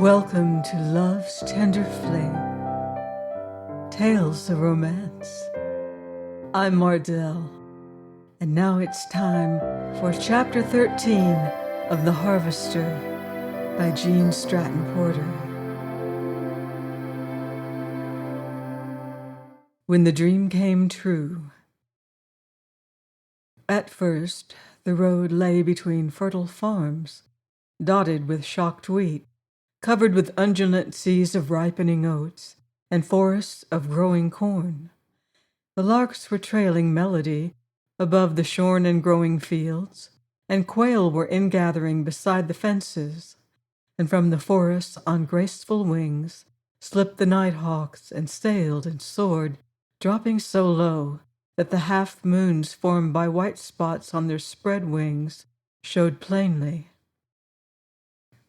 Welcome to Love's Tender Flame, Tales of Romance. I'm Mardell, and now it's time for Chapter 13 of The Harvester by Jean Stratton Porter. When the dream came true. At first, the road lay between fertile farms, dotted with shocked wheat, covered with undulant seas of ripening oats, and forests of growing corn. The larks were trailing melody above the shorn and growing fields, and quail were ingathering beside the fences, and from the forests on graceful wings slipped the nighthawks and sailed and soared, dropping so low that the half-moons formed by white spots on their spread wings showed plainly.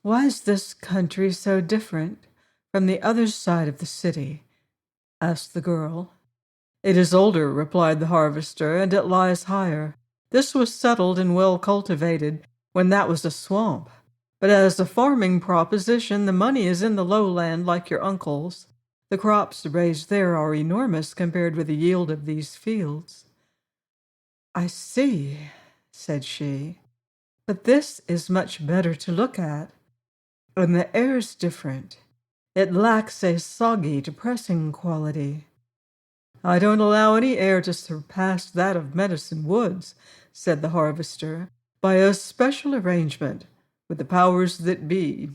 "Why is this country so different from the other side of the city?" asked the girl. "It is older," replied the harvester, "and it lies higher. This was settled and well cultivated when that was a swamp. But as a farming proposition, the money is in the lowland like your uncle's. The crops raised there are enormous compared with the yield of these fields." "I see," said she, "but this is much better to look at. And the air's different. It lacks a soggy, depressing quality." "I don't allow any air to surpass that of Medicine Woods," said the harvester, "by a special arrangement with the powers that be."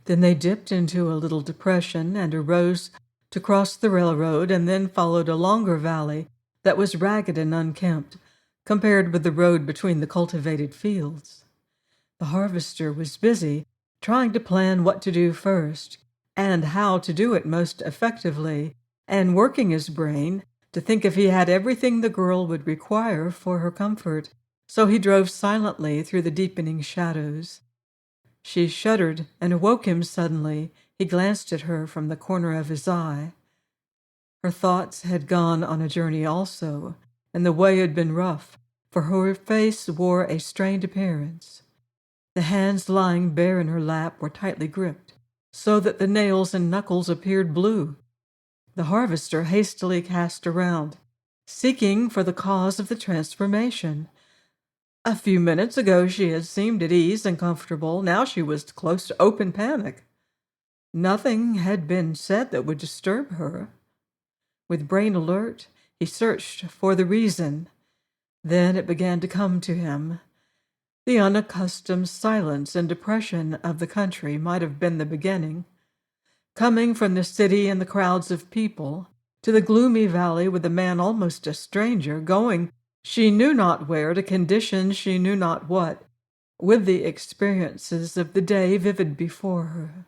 Then they dipped into a little depression and arose to cross the railroad, and then followed a longer valley that was ragged and unkempt compared with the road between the cultivated fields. The harvester was busy trying to plan what to do first and how to do it most effectively, and working his brain to think if he had everything the girl would require for her comfort. So he drove silently through the deepening shadows. She shuddered and awoke him suddenly. He glanced at her from the corner of his eye. Her thoughts had gone on a journey also, and the way had been rough, for her face wore a strained appearance. The hands lying bare in her lap were tightly gripped, so that the nails and knuckles appeared blue. The harvester hastily cast around, seeking for the cause of the transformation. A few minutes ago she had seemed at ease and comfortable. Now she was close to open panic. Nothing had been said that would disturb her. With brain alert, he searched for the reason. Then it began to come to him. The unaccustomed silence and depression of the country might have been the beginning. Coming from the city and the crowds of people, to the gloomy valley with a man almost a stranger, going she knew not where to conditions she knew not what, with the experiences of the day vivid before her.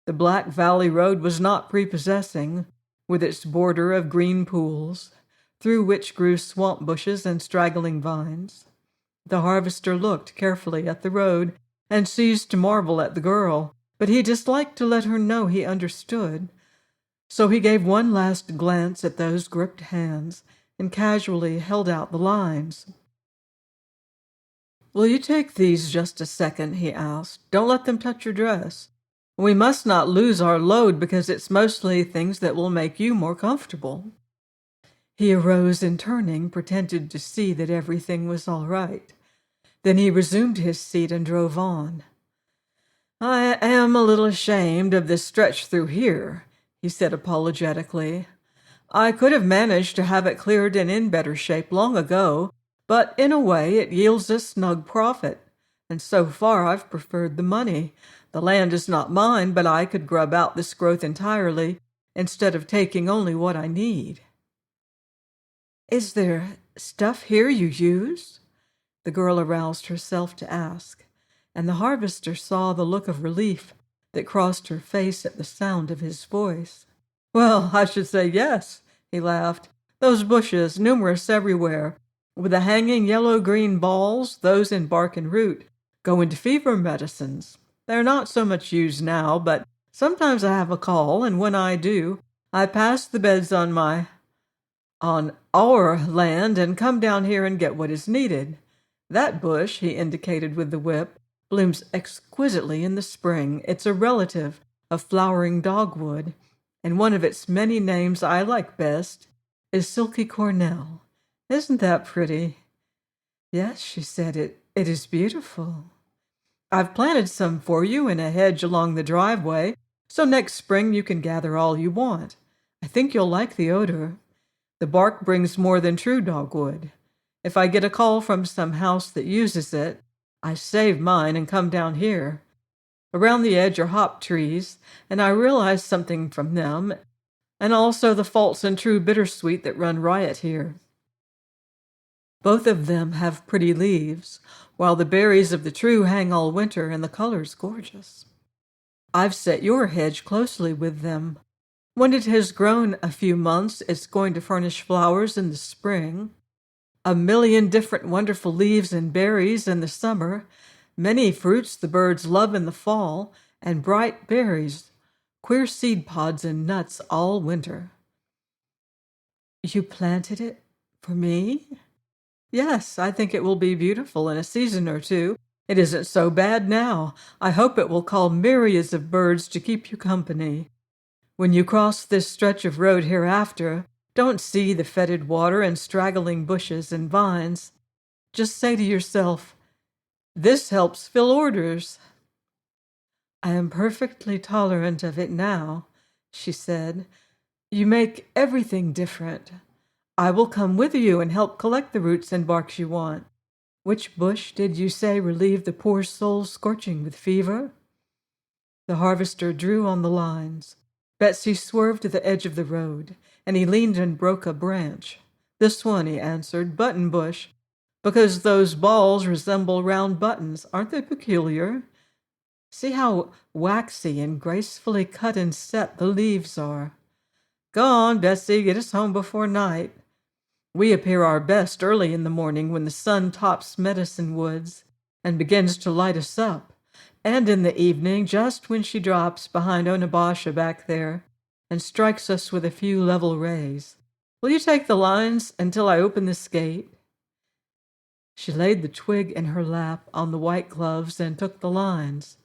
The Black Valley Road was not prepossessing, with its border of green pools, through which grew swamp bushes and straggling vines. The harvester looked carefully at the road and ceased to marvel at the girl, but he disliked to let her know he understood. So he gave one last glance at those gripped hands and casually held out the lines. "Will you take these just a second?" he asked. "Don't let them touch your dress. We must not lose our load because it's mostly things that will make you more comfortable." He arose and, turning, pretended to see that everything was all right. Then he resumed his seat and drove on. "I am a little ashamed of this stretch through here," he said apologetically. "I could have managed to have it cleared and in better shape long ago, but in a way it yields a snug profit, and so far I've preferred the money. The land is not mine, but I could grub out this growth entirely instead of taking only what I need." "Is there stuff here you use?" the girl aroused herself to ask, and the harvester saw the look of relief that crossed her face at the sound of his voice. "Well, I should say yes," he laughed. "Those bushes, numerous everywhere, with the hanging yellow-green balls, those in bark and root, go into fever medicines. They're not so much used now, but sometimes I have a call, and when I do, I pass the beds on our land and come down here and get what is needed. That bush," he indicated with the whip, blooms exquisitely in the spring. It's a relative of flowering dogwood, and one of its many names I like best is Silky Cornell. Isn't that pretty? Yes, she said, it is beautiful. I've planted some for you in a hedge along the driveway, so next spring you can gather all you want. I think you'll like the odor. The bark brings more than true dogwood. If I get a call from some house that uses it, I save mine and come down here. Around the edge are hop trees, and I realize something from them, and also the false and true bittersweet that run riot here. Both of them have pretty leaves, while the berries of the true hang all winter, and the color's gorgeous. I've set your hedge closely with them. When it has grown a few months, it's going to furnish flowers in the spring, a million different wonderful leaves and berries in the summer, many fruits the birds love in the fall, and bright berries, queer seed pods and nuts all winter. You planted it for me? Yes, I think it will be beautiful in a season or two. It isn't so bad now. I hope it will call myriads of birds to keep you company. When you cross this stretch of road hereafter, don't see the fetid water and straggling bushes and vines. Just say to yourself, "This helps fill orders." I am perfectly tolerant of it now, she said. You make everything different. I will come with you and help collect the roots and barks you want. Which bush did you say relieved the poor soul scorching with fever? The harvester drew on the lines. Betsy swerved to the edge of the road, and he leaned and broke a branch. This one, he answered, button bush, because those balls resemble round buttons. Aren't they peculiar? See how waxy and gracefully cut and set the leaves are. Go on, Betsy, get us home before night. We appear our best early in the morning when the sun tops Medicine Woods and begins to light us up, and in the evening just when she drops behind Onabasha back there and strikes us with a few level rays. Will you take the lines until I open this gate? She laid the twig in her lap on the white gloves and took the lines.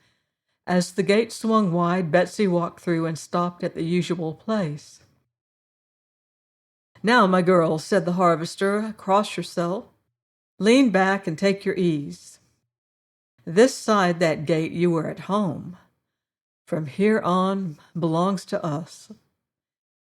As the gate swung wide, Betsy walked through and stopped at the usual place. Now, my girl, said the harvester, cross yourself. Lean back and take your ease. This side that gate you were at home. From here on belongs to us.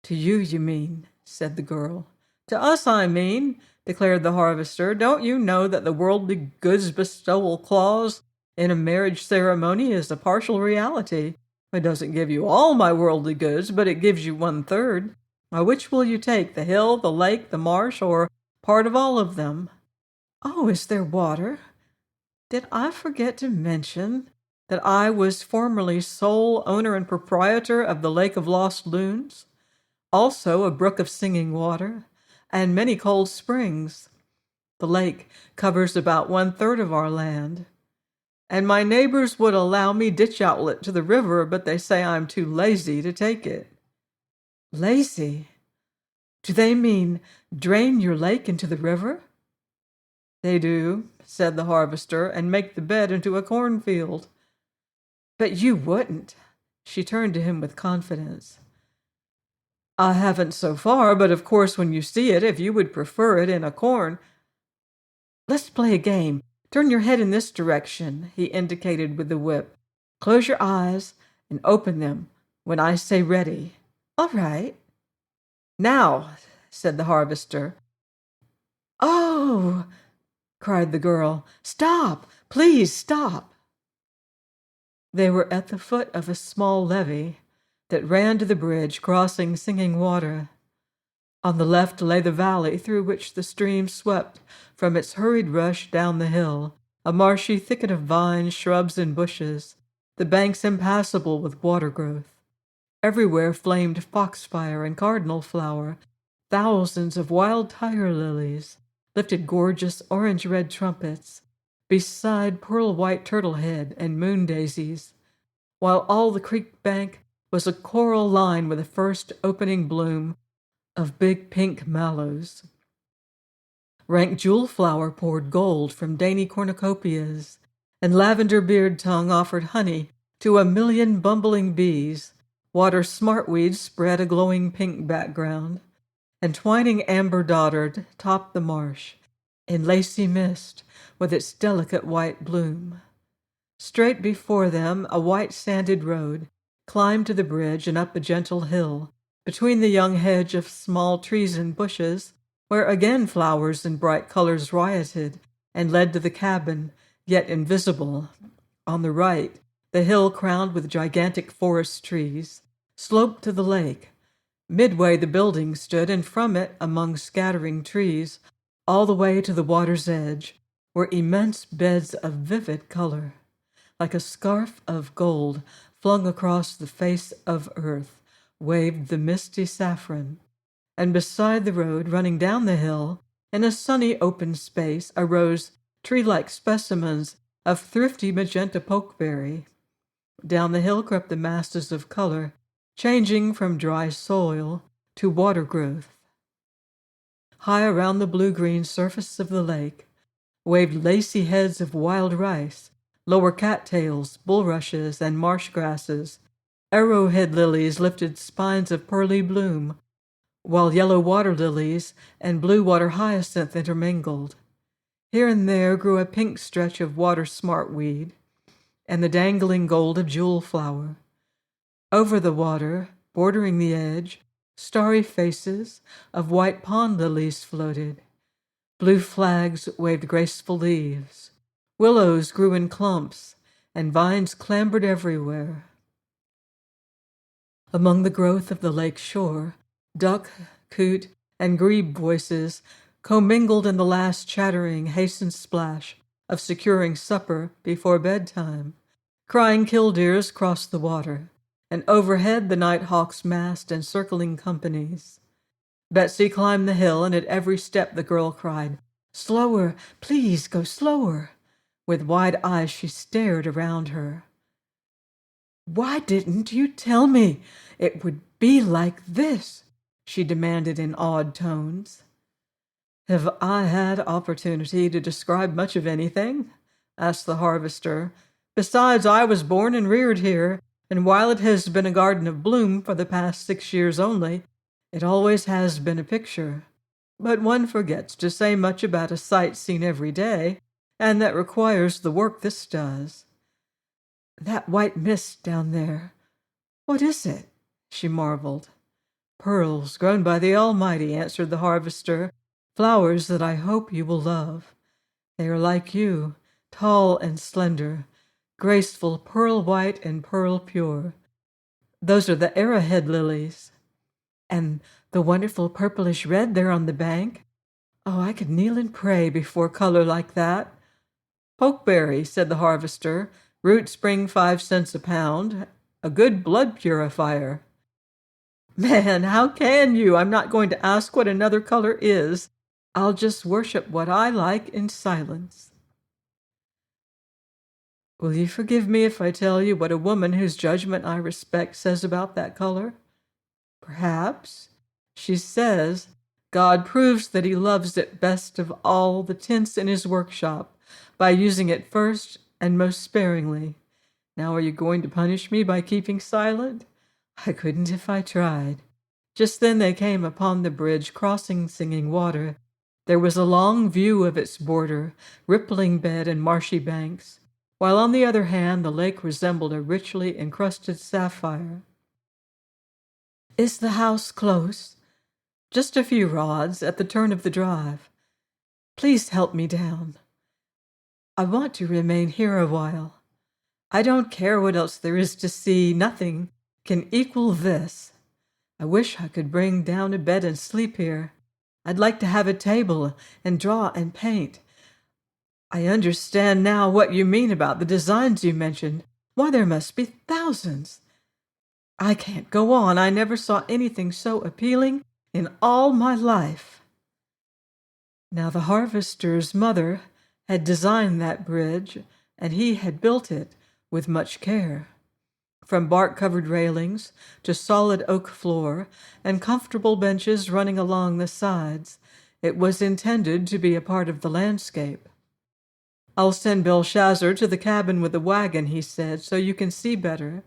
To you, you mean, said the girl. To us, I mean, declared the harvester. Don't you know that the worldly goods bestowal clause in a marriage ceremony is a partial reality? It doesn't give you all my worldly goods, but it gives you 1/3. Now, which will you take, the hill, the lake, the marsh, or part of all of them? Oh, is there water? Did I forget to mention that I was formerly sole owner and proprietor of the Lake of Lost Loons, also a brook of singing water, and many cold springs? The lake covers about 1/3 of our land, and my neighbors would allow me ditch outlet to the river, but they say I'm too lazy to take it. Lazy? Do they mean drain your lake into the river? They do, said the harvester, and make the bed into a cornfield. But you wouldn't. She turned to him with confidence. I haven't so far, but of course when you see it, if you would prefer it in a corn. Let's play a game. Turn your head in this direction, he indicated with the whip. Close your eyes and open them when I say ready. All right. Now, said the harvester. Oh, cried the girl. Stop! Please stop! They were at the foot of a small levee that ran to the bridge crossing Singing Water. On the left lay the valley through which the stream swept from its hurried rush down the hill, a marshy thicket of vines, shrubs, and bushes, the banks impassable with water growth. Everywhere flamed foxfire and cardinal flower. Thousands of wild tiger lilies lifted gorgeous orange-red trumpets beside pearl-white turtlehead and moon daisies, while all the creek bank was a coral line with the first opening bloom of big pink mallows. Rank jewel flower poured gold from dainty cornucopias, and Lavender Beard Tongue offered honey to 1,000,000 bumbling bees. Water smartweed spread a glowing pink background, and twining amber dotard topped the marsh in lacy mist with its delicate white bloom. Straight before them, a white sanded road climbed to the bridge and up a gentle hill, between the young hedge of small trees and bushes, where again flowers and bright colors rioted, and led to the cabin, yet invisible. On the right, the hill crowned with gigantic forest trees sloped to the lake. Midway the building stood, and from it, among scattering trees, all the way to the water's edge, were immense beds of vivid color. Like a scarf of gold flung across the face of earth, waved the misty saffron. And beside the road, running down the hill, in a sunny open space, arose tree-like specimens of thrifty magenta pokeberry. Down the hill crept the masses of color, changing from dry soil to water growth. High around the blue-green surface of the lake waved lacy heads of wild rice, lower cattails, bulrushes, and marsh grasses. Arrowhead lilies lifted spines of pearly bloom, while yellow water lilies and blue water hyacinth intermingled. Here and there grew a pink stretch of water smartweed, and the dangling gold of jewel flower. Over the water, bordering the edge, starry faces of white pond lilies floated. Blue flags waved graceful leaves. Willows grew in clumps, and vines clambered everywhere. Among the growth of the lake shore, duck, coot, and grebe voices commingled in the last chattering, hastened splash of securing supper before bedtime. Crying killdeers crossed the water, and overhead the night hawks massed in circling companies. Betsy climbed the hill, and at every step the girl cried, "Slower, please go slower." With wide eyes she stared around her. "Why didn't you tell me it would be like this?" she demanded in awed tones. "Have I had opportunity to describe much of anything?" asked the harvester. "Besides, I was born and reared here, and while it has been a garden of bloom for the past 6 years only, it always has been a picture. But one forgets to say much about a sight seen every day, and that requires the work this does." "That white mist down there, what is it?" she marveled. "Pearls grown by the Almighty," answered the harvester, "flowers that I hope you will love. They are like you, tall and slender, graceful, pearl white and pearl pure. Those are the arrowhead lilies. And the wonderful purplish red there on the bank? Oh, I could kneel and pray before color like that." "Pokeberry," said the harvester. "Roots bring 5 cents a pound. A good blood purifier." "Man, how can you? I'm not going to ask what another color is. I'll just worship what I like in silence." "Will you forgive me if I tell you what a woman whose judgment I respect says about that color?" "Perhaps." "She says God proves that he loves it best of all the tints in his workshop by using it first and most sparingly. Now are you going to punish me by keeping silent?" "I couldn't if I tried." Just then they came upon the bridge crossing Singing Water. There was a long view of its border, rippling bed and marshy banks, while on the other hand the lake resembled a richly encrusted sapphire. "Is the house close?" "Just a few rods at the turn of the drive." "Please help me down. I want to remain here a while. I don't care what else there is to see. Nothing can equal this. I wish I could bring down a bed and sleep here. I'd like to have a table and draw and paint. I understand now what you mean about the designs you mentioned. Why, there must be thousands. I can't go on. I never saw anything so appealing in all my life." Now the harvester's mother had designed that bridge, and he had built it with much care. From bark-covered railings to solid oak floor and comfortable benches running along the sides, it was intended to be a part of the landscape. "I'll send Belshazzar to the cabin with the wagon," he said, "so you can see better."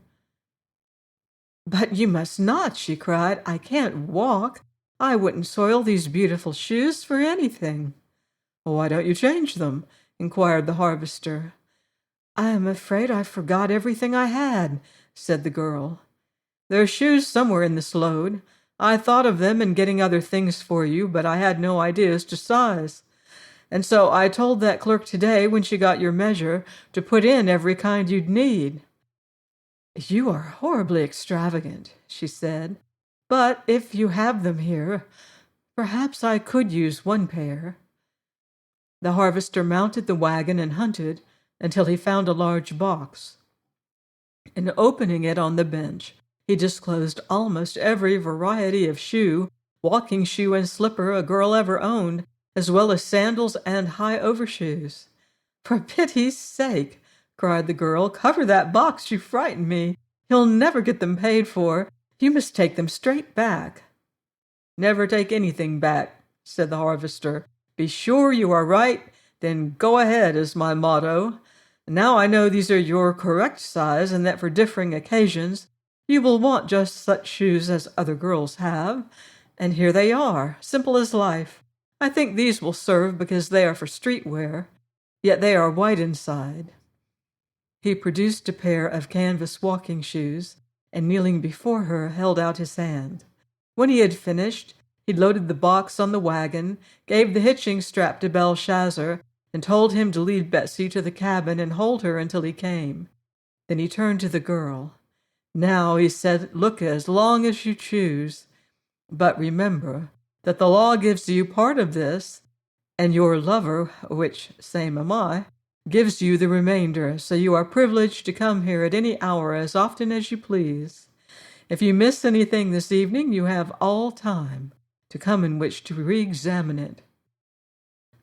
"But you must not," she cried. "I can't walk. I wouldn't soil these beautiful shoes for anything." "Why don't you change them?" inquired the harvester. "I am afraid I forgot everything I had," said the girl. "There are shoes somewhere in this load. I thought of them in getting other things for you, but I had no idea as to size. And so I told that clerk today, when she got your measure, to put in every kind you'd need." "You are horribly extravagant," she said. "But if you have them here, perhaps I could use one pair." The harvester mounted the wagon and hunted until he found a large box. And opening it on the bench, he disclosed almost every variety of shoe, walking shoe, and slipper a girl ever owned, as well as sandals and high overshoes. "For pity's sake," cried the girl, "cover that box. You frighten me. You'll never get them paid for. You must take them straight back." "Never take anything back," said the harvester. "Be sure you are right, then go ahead is my motto. Now I know these are your correct size, and that for differing occasions you will want just such shoes as other girls have. And here they are, simple as life. I think these will serve because they are for street wear, yet they are white inside." He produced a pair of canvas walking shoes, and kneeling before her, held out his hand. When he had finished, he loaded the box on the wagon, gave the hitching strap to Belshazzar, and told him to lead Betsy to the cabin and hold her until he came. Then he turned to the girl. "Now," he said, "look as long as you choose. But remember that the law gives you part of this, and your lover, which same am I, gives you the remainder, so you are privileged to come here at any hour as often as you please. If you miss anything this evening, you have all time to come in which to re-examine it."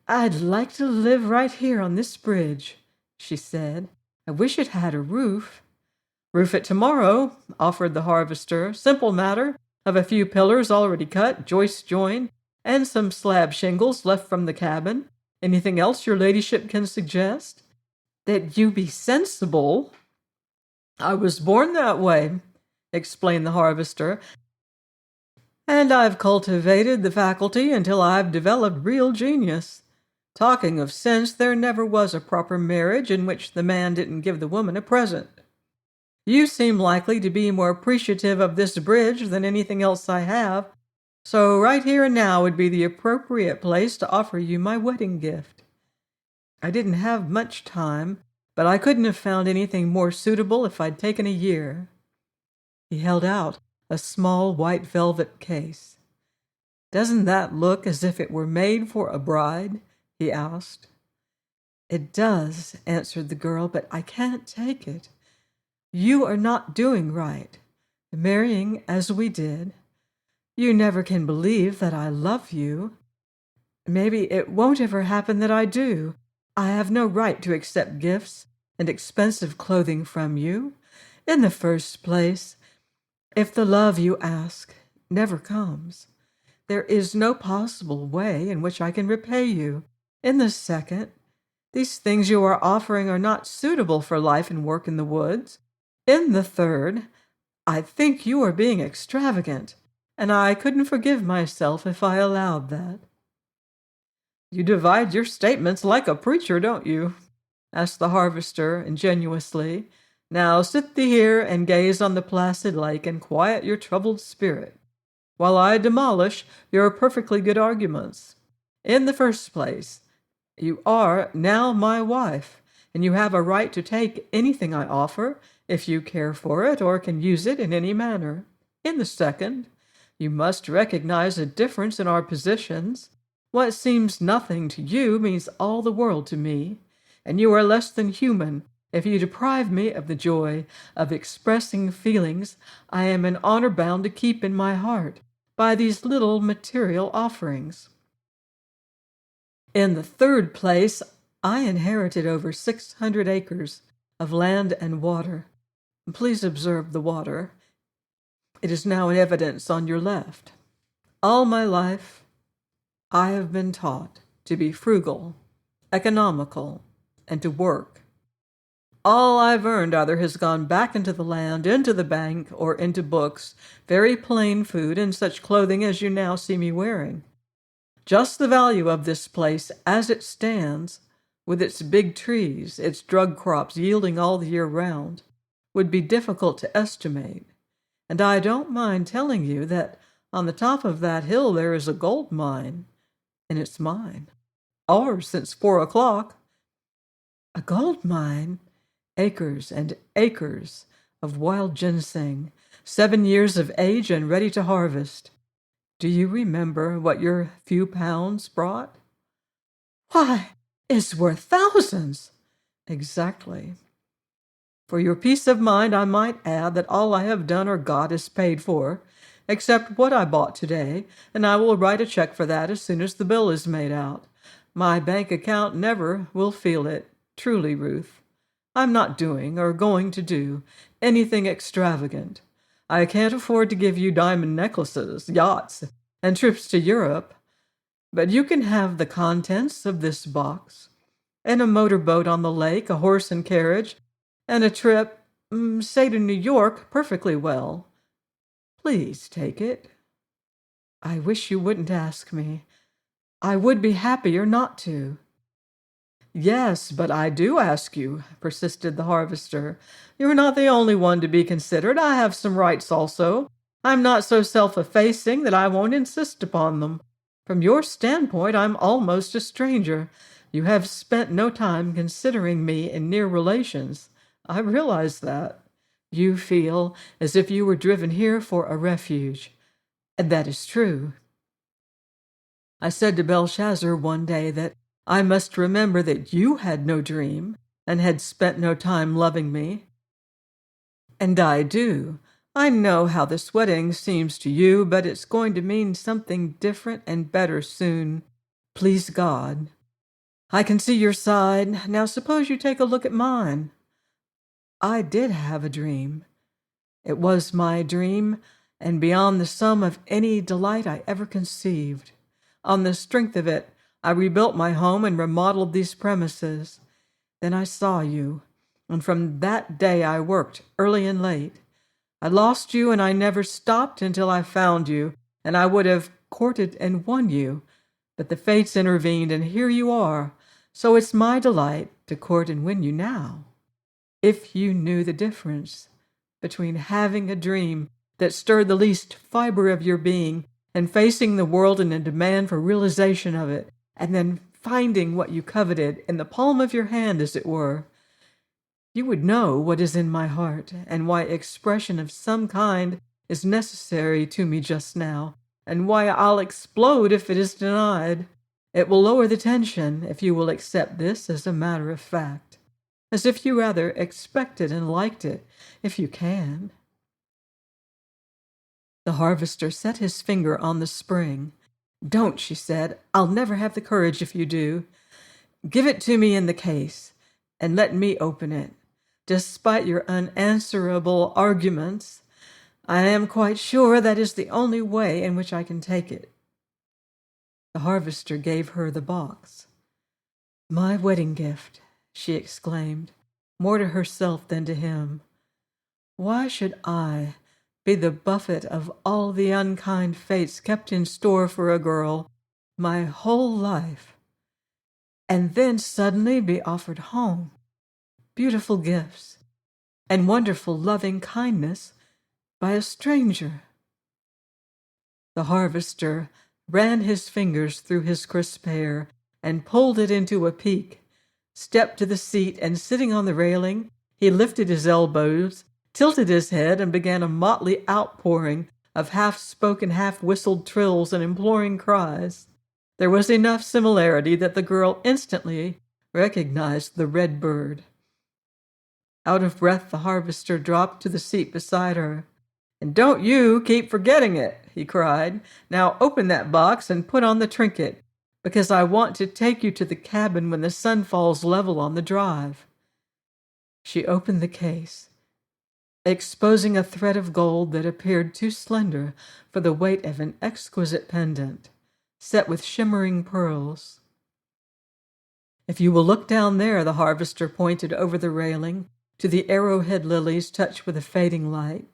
"I'd like to live right here on this bridge," she said. "I wish it had a roof." "Roof it tomorrow," offered the harvester. "Simple matter, of a few pillars already cut, joists joined, and some slab shingles left from the cabin. Anything else your ladyship can suggest?" "That you be sensible." "I was born that way," explained the harvester, "and I've cultivated the faculty until I've developed real genius. Talking of sense, there never was a proper marriage in which the man didn't give the woman a present. You seem likely to be more appreciative of this bridge than anything else I have, so right here and now would be the appropriate place to offer you my wedding gift. I didn't have much time, but I couldn't have found anything more suitable if I'd taken a year." He held out a small white velvet case. "Doesn't that look as if it were made for a bride?" he asked. "It does," answered the girl, "but I can't take it. You are not doing right, marrying as we did. You never can believe that I love you. Maybe it won't ever happen that I do. I have no right to accept gifts and expensive clothing from you. In the first place, if the love you ask never comes, there is no possible way in which I can repay you. In the second, these things you are offering are not suitable for life and work in the woods. In the third, I think you are being extravagant, and I couldn't forgive myself if I allowed that." "You divide your statements like a preacher, don't you?" asked the harvester ingenuously. "Now sit thee here and gaze on the placid lake and quiet your troubled spirit, while I demolish your perfectly good arguments. In the first place, you are now my wife, and you have a right to take anything I offer, if you care for it or can use it in any manner. In the second, you must recognize a difference in our positions. What seems nothing to you means all the world to me, and you are less than human if you deprive me of the joy of expressing feelings I am in honor bound to keep in my heart by these little material offerings. In the third place, I inherited over 600 acres of land and water. Please observe the water. It is now in evidence on your left. All my life, I have been taught to be frugal, economical, and to work. All I've earned either has gone back into the land, into the bank, or into books, very plain food, and such clothing as you now see me wearing. Just the value of this place as it stands, with its big trees, its drug crops yielding all the year round, would be difficult to estimate. And I don't mind telling you that on the top of that hill there is a gold mine, and it's mine. Ours since 4 o'clock. A gold mine? Acres and acres of wild ginseng, 7 years of age and ready to harvest. Do you remember what your few pounds brought? Why, it's worth thousands. Exactly. For your peace of mind, I might add that all I have done or got is paid for, except what I bought today, and I will write a check for that as soon as the bill is made out. My bank account never will feel it, truly, Ruth. I'm not doing, or going to do, anything extravagant. I can't afford to give you diamond necklaces, yachts, and trips to Europe, but you can have the contents of this box, and a motorboat on the lake, a horse and carriage, and a trip, say to New York, perfectly well. Please take it. I wish you wouldn't ask me. I would be happier not to. Yes, but I do ask you, persisted the harvester. You're not the only one to be considered. I have some rights also. I'm not so self-effacing that I won't insist upon them. From your standpoint, I'm almost a stranger. You have spent no time considering me in near relations. I realize that. You feel as if you were driven here for a refuge. And that is true. I said to Belshazzar one day that I must remember that you had no dream and had spent no time loving me. And I do. I know how this wedding seems to you, but it's going to mean something different and better soon. Please God. I can see your side. Now suppose you take a look at mine. I did have a dream. It was my dream, and beyond the sum of any delight I ever conceived. On the strength of it, I rebuilt my home and remodeled these premises. Then I saw you, and from that day I worked early and late. I lost you, and I never stopped until I found you, and I would have courted and won you, but the fates intervened, and here you are. So it's my delight to court and win you now. If you knew the difference between having a dream that stirred the least fiber of your being and facing the world in a demand for realization of it, and then finding what you coveted in the palm of your hand, as it were, you would know what is in my heart and why expression of some kind is necessary to me just now, and why I'll explode if it is denied. It will lower the tension if you will accept this as a matter of fact, as if you rather expected and liked it, if you can. The harvester set his finger on the spring. Don't, she said. I'll never have the courage if you do. Give it to me in the case, and let me open it. Despite your unanswerable arguments, I am quite sure that is the only way in which I can take it. The harvester gave her the box. My wedding gift, she exclaimed, more to herself than to him. Why should I be the buffet of all the unkind fates kept in store for a girl my whole life, and then suddenly be offered home, beautiful gifts, and wonderful loving kindness by a stranger? The harvester ran his fingers through his crisp hair and pulled it into a peak, stepped to the seat, and sitting on the railing, he lifted his elbows, tilted his head, and began a motley outpouring of half-spoken, half-whistled trills and imploring cries. There was enough similarity that the girl instantly recognized the red bird. Out of breath, the harvester dropped to the seat beside her. And don't you keep forgetting it, he cried. Now open that box and put on the trinket, because I want to take you to the cabin when the sun falls level on the drive. She opened the case, exposing a thread of gold that appeared too slender for the weight of an exquisite pendant, set with shimmering pearls. If you will look down there, the harvester pointed over the railing to the arrowhead lilies touched with a fading light,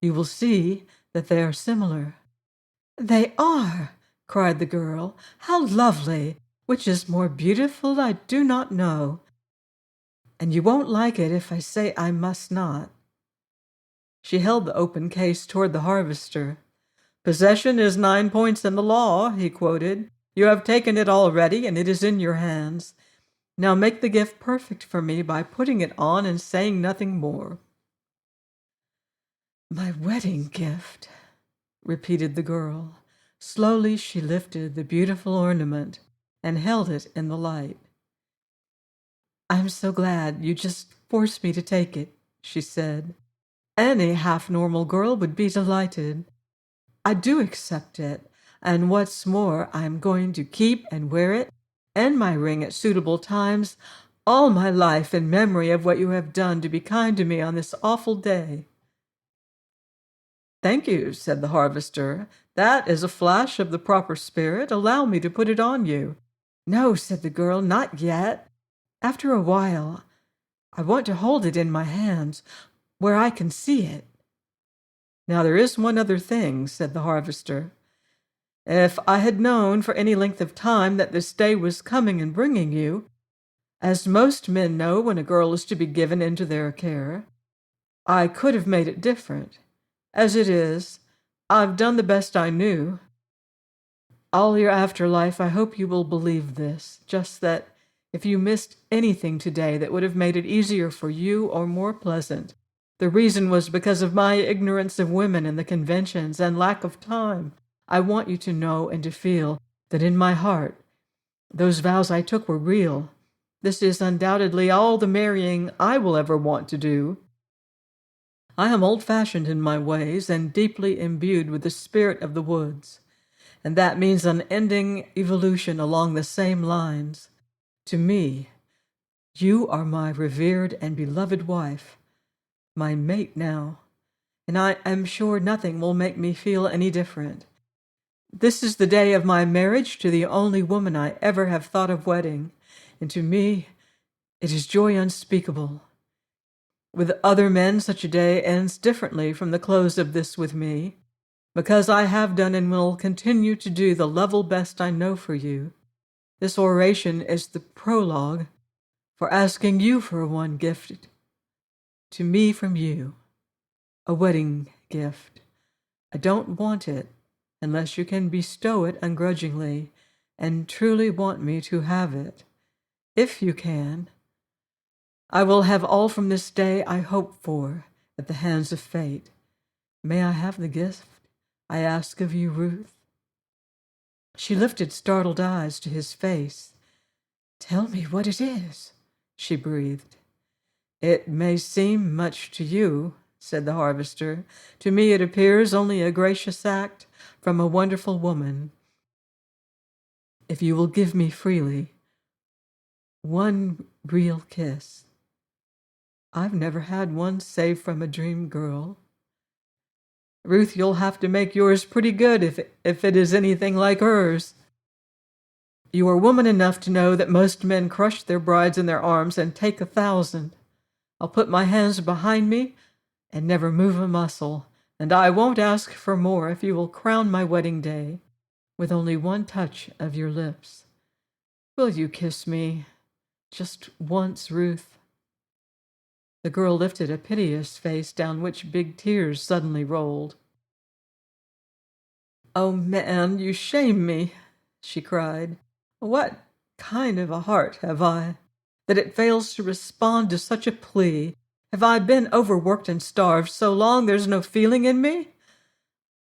you will see that they are similar. They are, cried the girl. How lovely! Which is more beautiful, I do not know. And you won't like it if I say I must not. She held the open case toward the harvester. Possession is 9 points in the law, he quoted. You have taken it already, and it is in your hands. Now make the gift perfect for me by putting it on and saying nothing more. My wedding gift, repeated the girl. Slowly she lifted the beautiful ornament and held it in the light. I'm so glad you just forced me to take it, she said. Any half-normal girl would be delighted. I do accept it, and what's more, I'm going to keep and wear it, and my ring at suitable times, all my life in memory of what you have done to be kind to me on this awful day. Thank you, said the harvester. That is a flash of the proper spirit. Allow me to put it on you. No, said the girl, not yet. After a while, I want to hold it in my hands, where I can see it. Now there is one other thing, said the harvester. If I had known for any length of time that this day was coming and bringing you, as most men know when a girl is to be given into their care, I could have made it different. As it is, I've done the best I knew. All your afterlife, I hope you will believe this, just that if you missed anything today that would have made it easier for you or more pleasant, the reason was because of my ignorance of women and the conventions and lack of time. I want you to know and to feel that in my heart, those vows I took were real. This is undoubtedly all the marrying I will ever want to do. I am old-fashioned in my ways and deeply imbued with the spirit of the woods, and that means unending evolution along the same lines. To me, you are my revered and beloved wife, my mate now, and I am sure nothing will make me feel any different. This is the day of my marriage to the only woman I ever have thought of wedding, and to me it is joy unspeakable. With other men, such a day ends differently from the close of this with me, because I have done and will continue to do the level best I know for you. This oration is the prologue for asking you for one gift to me from you, a wedding gift. I don't want it unless you can bestow it ungrudgingly and truly want me to have it. If you can, I will have all from this day I hope for at the hands of fate. May I have the gift I ask of you, Ruth? She lifted startled eyes to his face. Tell me what it is, she breathed. It may seem much to you, said the harvester. To me it appears only a gracious act from a wonderful woman. If you will give me freely one real kiss. I've never had one save from a dream girl. Ruth, you'll have to make yours pretty good if it is anything like hers. You are woman enough to know that most men crush their brides in their arms and take 1,000. I'll put my hands behind me and never move a muscle, and I won't ask for more if you will crown my wedding day with only one touch of your lips. Will you kiss me just once, Ruth? The girl lifted a piteous face down which big tears suddenly rolled. Oh, man, you shame me, she cried. What kind of a heart have I, that it fails to respond to such a plea? Have I been overworked and starved so long there's no feeling in me?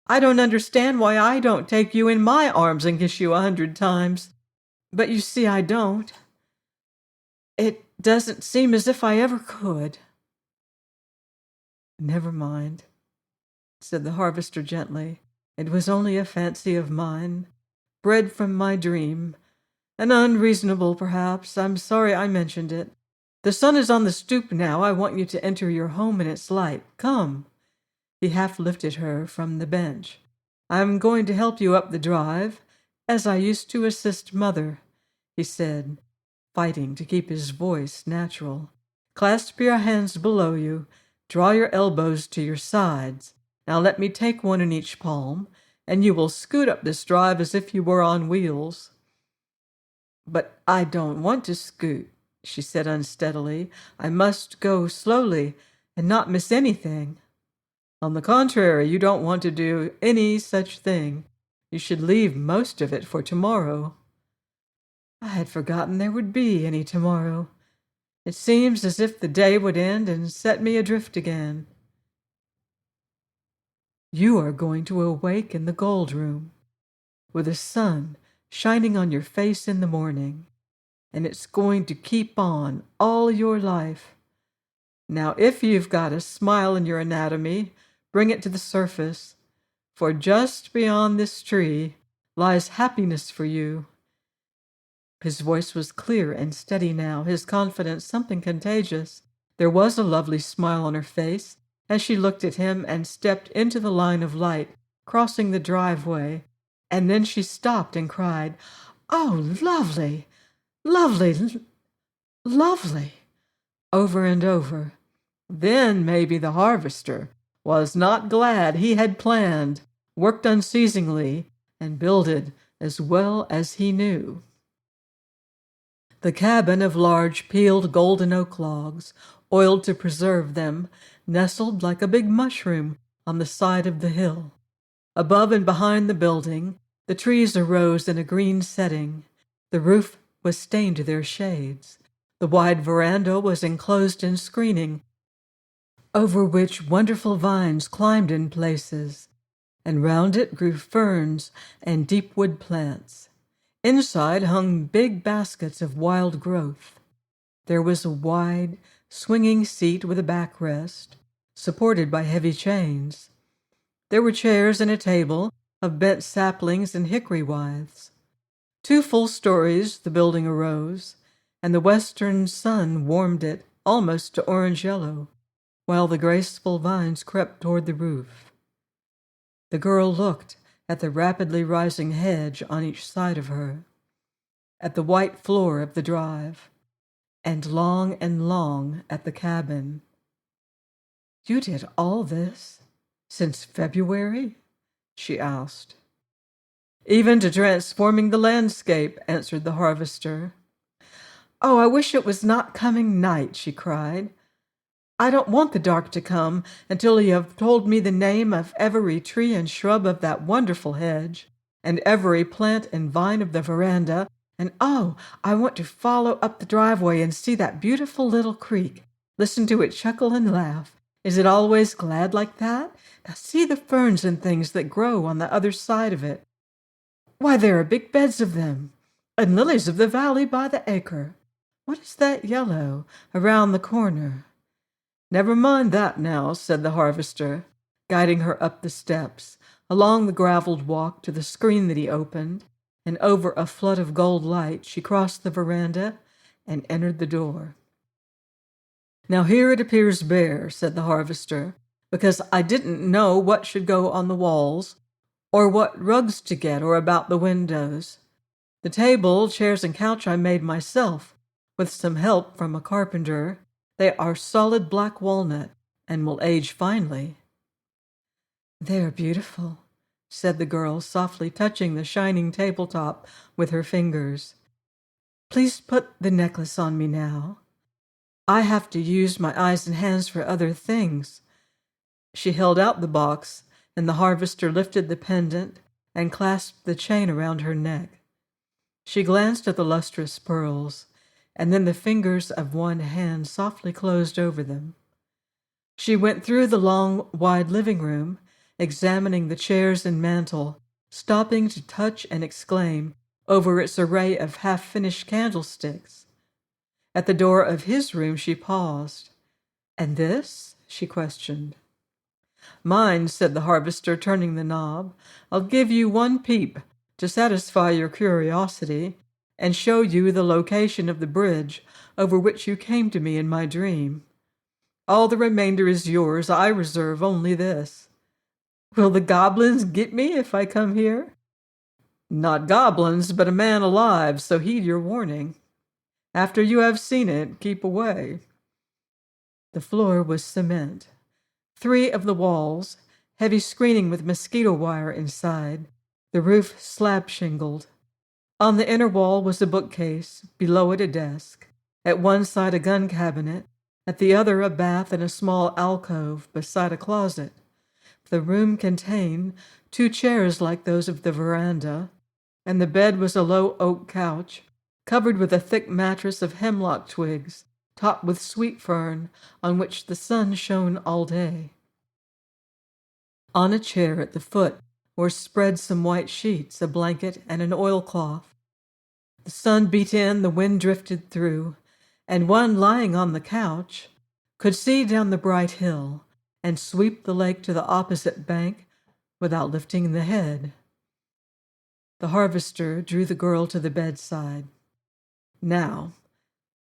I don't understand why I don't take you in my arms and kiss you 100 times. But you see I don't. It doesn't seem as if I ever could. Never mind, said the harvester gently. It was only a fancy of mine, bred from my dream, and unreasonable perhaps. I'm sorry I mentioned it. The sun is on the stoop now. I want you to enter your home in its light. Come. He half lifted her from the bench. I'm going to help you up the drive, as I used to assist Mother, he said. fighting to keep his voice natural. "Clasp your hands below you. Draw your elbows to your sides. Now let me take one in each palm, and you will scoot up this drive as if you were on wheels." "But I don't want to scoot," she said unsteadily. "I must go slowly and not miss anything." "On the contrary, you don't want to do any such thing. You should leave most of it for tomorrow." I had forgotten there would be any tomorrow. It seems as if the day would end and set me adrift again. "You are going to awake in the gold room, with the sun shining on your face in the morning, and it's going to keep on all your life. Now, if you've got a smile in your anatomy, bring it to the surface, for just beyond this tree lies happiness for you." His voice was clear and steady now, his confidence something contagious. There was a lovely smile on her face as she looked at him and stepped into the line of light, crossing the driveway. And then she stopped and cried, "Oh, lovely, lovely, lovely," over and over. Then maybe the harvester was not glad he had planned, worked unceasingly, and builded as well as he knew. The cabin of large peeled golden oak logs, oiled to preserve them, nestled like a big mushroom on the side of the hill. Above and behind the building, the trees arose in a green setting. The roof was stained to their shades. The wide veranda was enclosed in screening, over which wonderful vines climbed in places, and round it grew ferns and deep wood plants. Inside hung big baskets of wild growth. There was a wide, swinging seat with a backrest, supported by heavy chains. There were chairs and a table of bent saplings and hickory withes. 2 full stories the building arose, and the western sun warmed it almost to orange yellow, while the graceful vines crept toward the roof. The girl looked at the rapidly rising hedge on each side of her, at the white floor of the drive, and long at the cabin. "You did all this since February?" she asked. "Even to transforming the landscape," answered the harvester. "Oh, I wish it was not coming night," she cried. "I don't want the dark to come until you have told me the name of every tree and shrub of that wonderful hedge, and every plant and vine of the veranda, and oh, I want to follow up the driveway and see that beautiful little creek, listen to it chuckle and laugh. Is it always glad like that? Now see the ferns and things that grow on the other side of it. Why, there are big beds of them, and lilies of the valley by the acre. What is that yellow around the corner?" "Never mind that now," said the harvester, guiding her up the steps, along the graveled walk to the screen that he opened, and over a flood of gold light she crossed the veranda and entered the door. "Now here it appears bare," said the harvester, "because I didn't know what should go on the walls, or what rugs to get, or about the windows. The table, chairs, and couch I made myself, with some help from a carpenter. They are solid black walnut, and will age finely." "They are beautiful," said the girl, softly touching the shining tabletop with her fingers. "Please put the necklace on me now. I have to use my eyes and hands for other things." She held out the box, and the harvester lifted the pendant and clasped the chain around her neck. She glanced at the lustrous pearls, and then the fingers of one hand softly closed over them. She went through the long, wide living room, examining the chairs and mantel, stopping to touch and exclaim over its array of half-finished candlesticks. At the door of his room she paused. "And this?" she questioned. "Mine," said the harvester, turning the knob. "I'll give you one peep to satisfy your curiosity and show you the location of the bridge over which you came to me in my dream. All the remainder is yours. I reserve only this. Will the goblins get me if I come here?" "Not goblins, but a man alive, so heed your warning." After you have seen it, keep away." The floor was cement. 3 of the walls, heavy screening with mosquito wire inside, the roof slab shingled. On the inner wall was a bookcase, below it a desk, at one side a gun cabinet, at the other a bath and a small alcove beside a closet. The room contained 2 chairs like those of the veranda, and the bed was a low oak couch, covered with a thick mattress of hemlock twigs, topped with sweet fern, on which the sun shone all day. On a chair at the foot were spread some white sheets, a blanket, and an oilcloth. The sun beat in, the wind drifted through, and one lying on the couch could see down the bright hill and sweep the lake to the opposite bank without lifting the head. The harvester drew the girl to the bedside. "Now,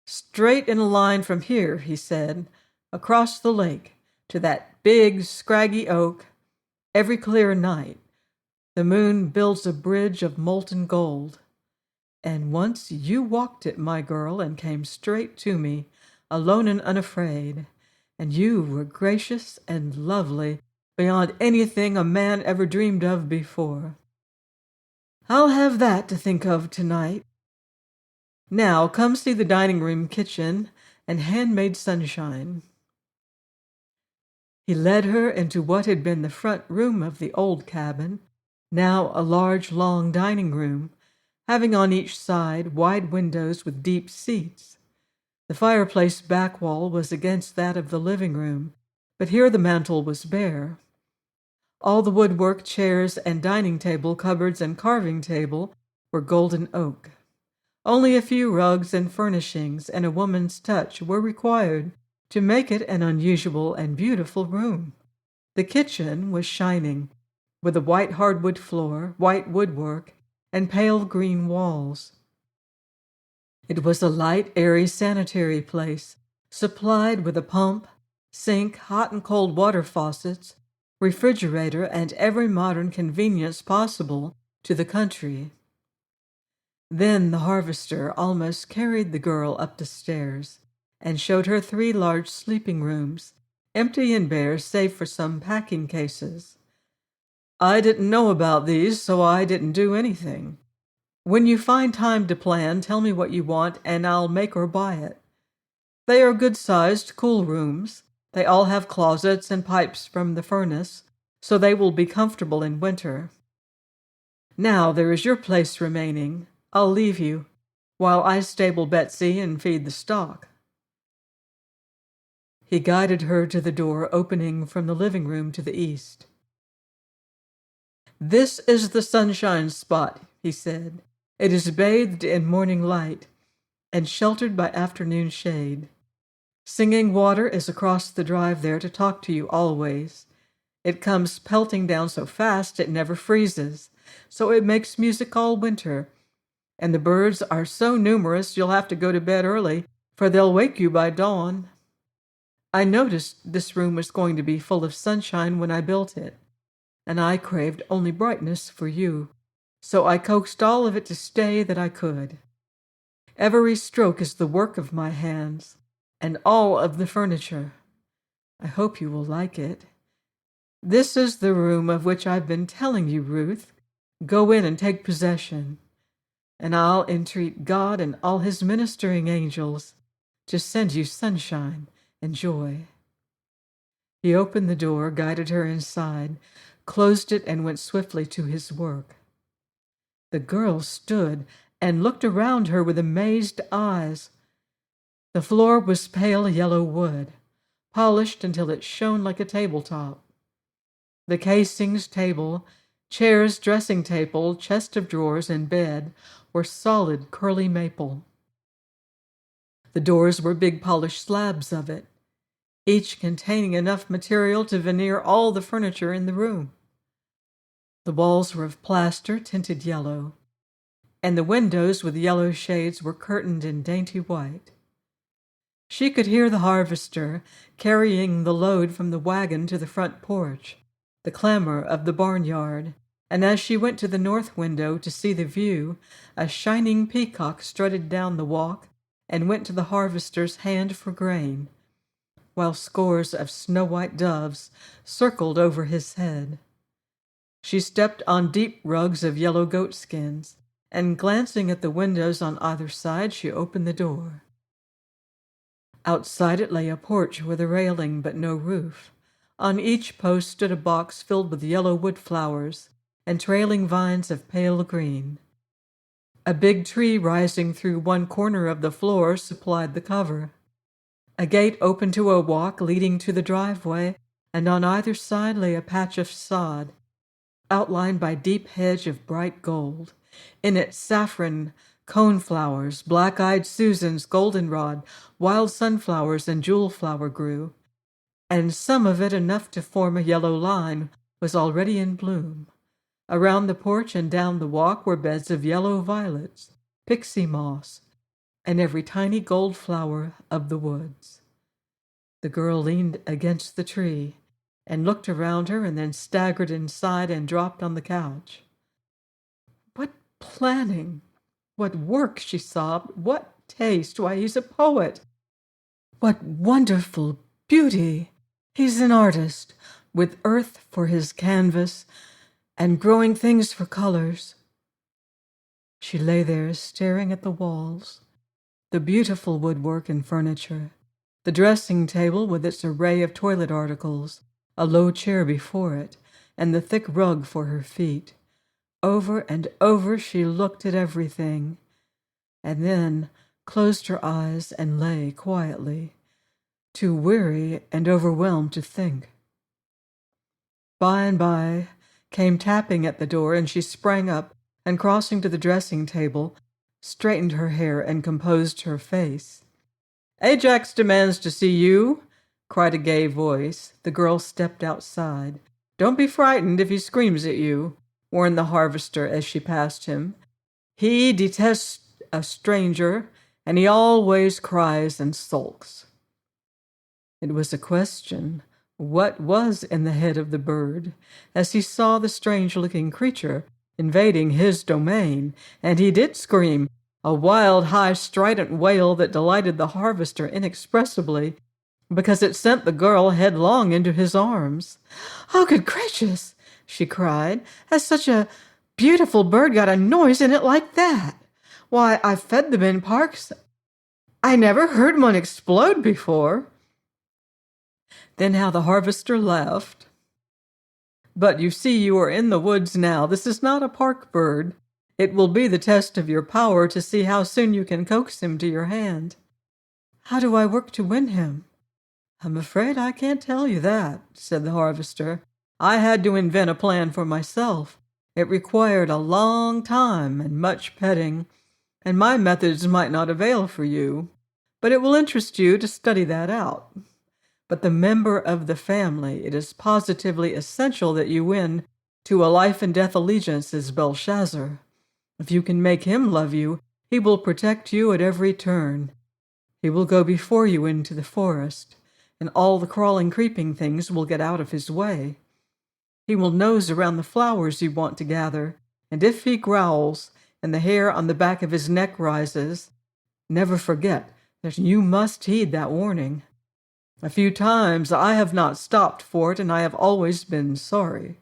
straight in a line from here," he said, "across the lake to that big, scraggy oak. Every clear night, the moon builds a bridge of molten gold. And once you walked it, my girl, and came straight to me, alone and unafraid. And you were gracious and lovely beyond anything a man ever dreamed of before. I'll have that to think of tonight. Now come see the dining room, kitchen, and handmade sunshine." He led her into what had been the front room of the old cabin, now a large, long dining room, having on each side wide windows with deep seats. The fireplace back wall was against that of the living room, but here the mantel was bare. All the woodwork, chairs, and dining table, cupboards, and carving table were golden oak. Only a few rugs and furnishings and a woman's touch were required to make it an unusual and beautiful room. The kitchen was shining, with a white hardwood floor, white woodwork, and pale green walls. It was a light, airy sanitary place, supplied with a pump, sink, hot and cold water faucets, refrigerator, and every modern convenience possible to the country. Then the harvester almost carried the girl up the stairs and showed her 3 large sleeping rooms, empty and bare save for some packing cases. "I didn't know about these, so I didn't do anything. When you find time to plan, tell me what you want, and I'll make or buy it. They are good-sized, cool rooms. They all have closets and pipes from the furnace, so they will be comfortable in winter. Now there is your place remaining. I'll leave you, while I stable Betsy and feed the stock." He guided her to the door opening from the living room to the east. "This is the sunshine spot," he said. "It is bathed in morning light and sheltered by afternoon shade. Singing Water is across the drive there to talk to you always. It comes pelting down so fast it never freezes, so it makes music all winter. And the birds are so numerous you'll have to go to bed early, for they'll wake you by dawn. I noticed this room was going to be full of sunshine when I built it, and I craved only brightness for you, so I coaxed all of it to stay that I could. Every stroke is the work of my hands, and all of the furniture. I hope you will like it. This is the room of which I've been telling you, Ruth. Go in and take possession, and I'll entreat God and all his ministering angels to send you sunshine and joy." He opened the door, guided her inside, closed it, and went swiftly to his work. The girl stood and looked around her with amazed eyes. The floor was pale yellow wood, polished until it shone like a tabletop. The casings, table, chairs, dressing table, chest of drawers, and bed were solid curly maple. The doors were big polished slabs of it, each containing enough material to veneer all the furniture in the room. The walls were of plaster tinted yellow, and the windows with yellow shades were curtained in dainty white. She could hear the harvester carrying the load from the wagon to the front porch, the clamor of the barnyard, and as she went to the north window to see the view, a shining peacock strutted down the walk and went to the harvester's hand for grain, while scores of snow-white doves circled over his head. She stepped on deep rugs of yellow goatskins, and glancing at the windows on either side, she opened the door. Outside it lay a porch with a railing but no roof. On each post stood a box filled with yellow wood flowers and trailing vines of pale green. A big tree rising through one corner of the floor supplied the cover. A gate opened to a walk leading to the driveway, and on either side lay a patch of sod, outlined by a deep hedge of bright gold. In it saffron, coneflowers, black-eyed Susans, goldenrod, wild sunflowers, and jewelflower grew, and some of it, enough to form a yellow line, was already in bloom. Around the porch and down the walk were beds of yellow violets, pixie moss, and every tiny gold flower of the woods. The girl leaned against the tree and looked around her, and then staggered inside and dropped on the couch. "What planning! What work!" she sobbed. "What taste! Why, he's a poet! What wonderful beauty! He's an artist, with earth for his canvas and growing things for colors." She lay there staring at the walls, the beautiful woodwork and furniture, the dressing table with its array of toilet articles, a low chair before it, and the thick rug for her feet. Over and over she looked at everything, and then closed her eyes and lay quietly, too weary and overwhelmed to think. By and by came tapping at the door, and she sprang up and, crossing to the dressing table, straightened her hair and composed her face. "Ajax demands to see you," cried a gay voice. The girl stepped outside. "Don't be frightened if he screams at you," warned the harvester as she passed him. "He detests a stranger, and he always cries and sulks." It was a question. What was in the head of the bird, as he saw the strange-looking creature invading his domain? And he did scream, a wild, high, strident wail that delighted the harvester inexpressibly, because it sent the girl headlong into his arms. "Oh, good gracious!" she cried. "Has such a beautiful bird got a noise in it like that? Why, I've fed them in parks. I never heard one explode before." Then how the harvester laughed. "But you see, you are in the woods now. This is not a park bird. It will be the test of your power to see how soon you can coax him to your hand." "How do I work to win him?" "I'm afraid I can't tell you that," said the harvester. "I had to invent a plan for myself. It required a long time and much petting, and my methods might not avail for you, but it will interest you to study that out. But the member of the family, it is positively essential that you win to a life-and-death allegiance is Belshazzar. If you can make him love you, he will protect you at every turn. He will go before you into the forest, and all the crawling, creeping things will get out of his way. He will nose around the flowers you want to gather, and if he growls and the hair on the back of his neck rises, never forget that you must heed that warning. A few times I have not stopped for it, and I have always been sorry.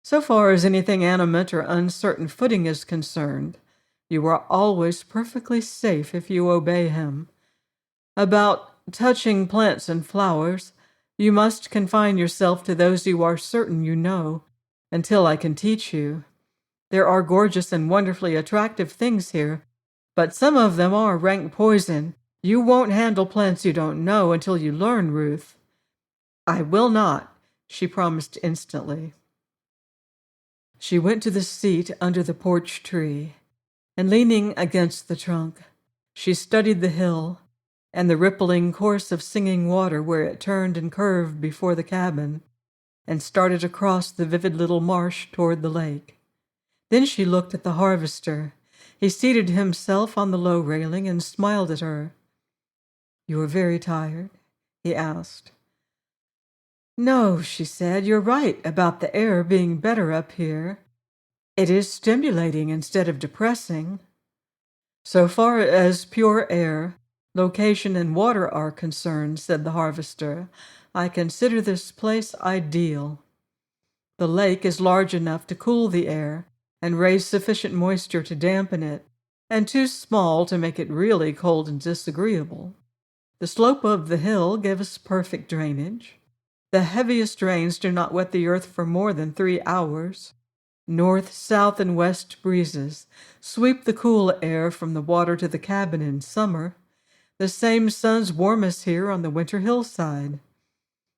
So far as anything animate or uncertain footing is concerned, you are always perfectly safe if you obey him. About touching plants and flowers, you must confine yourself to those you are certain you know, until I can teach you. There are gorgeous and wonderfully attractive things here, but some of them are rank poison. You won't handle plants you don't know until you learn, Ruth." "I will not," she promised instantly. She went to the seat under the porch tree, and leaning against the trunk, she studied the hill and the rippling course of Singing Water where it turned and curved before the cabin, and started across the vivid little marsh toward the lake. Then she looked at the harvester. He seated himself on the low railing and smiled at her. "You are very tired?" he asked. "No," she said, "you're right about the air being better up here. It is stimulating instead of depressing." "So far as pure air, Location and water are concerned, said the harvester, I consider this place ideal. The lake is large enough to cool the air and raise sufficient moisture to dampen it, and too small to make it really cold and disagreeable. The slope of the hill gives perfect drainage. The heaviest rains do not wet the earth for more than 3 hours. North, south, and west breezes sweep the cool air from the water to the cabin in summer. The same suns warm us here on the winter hillside.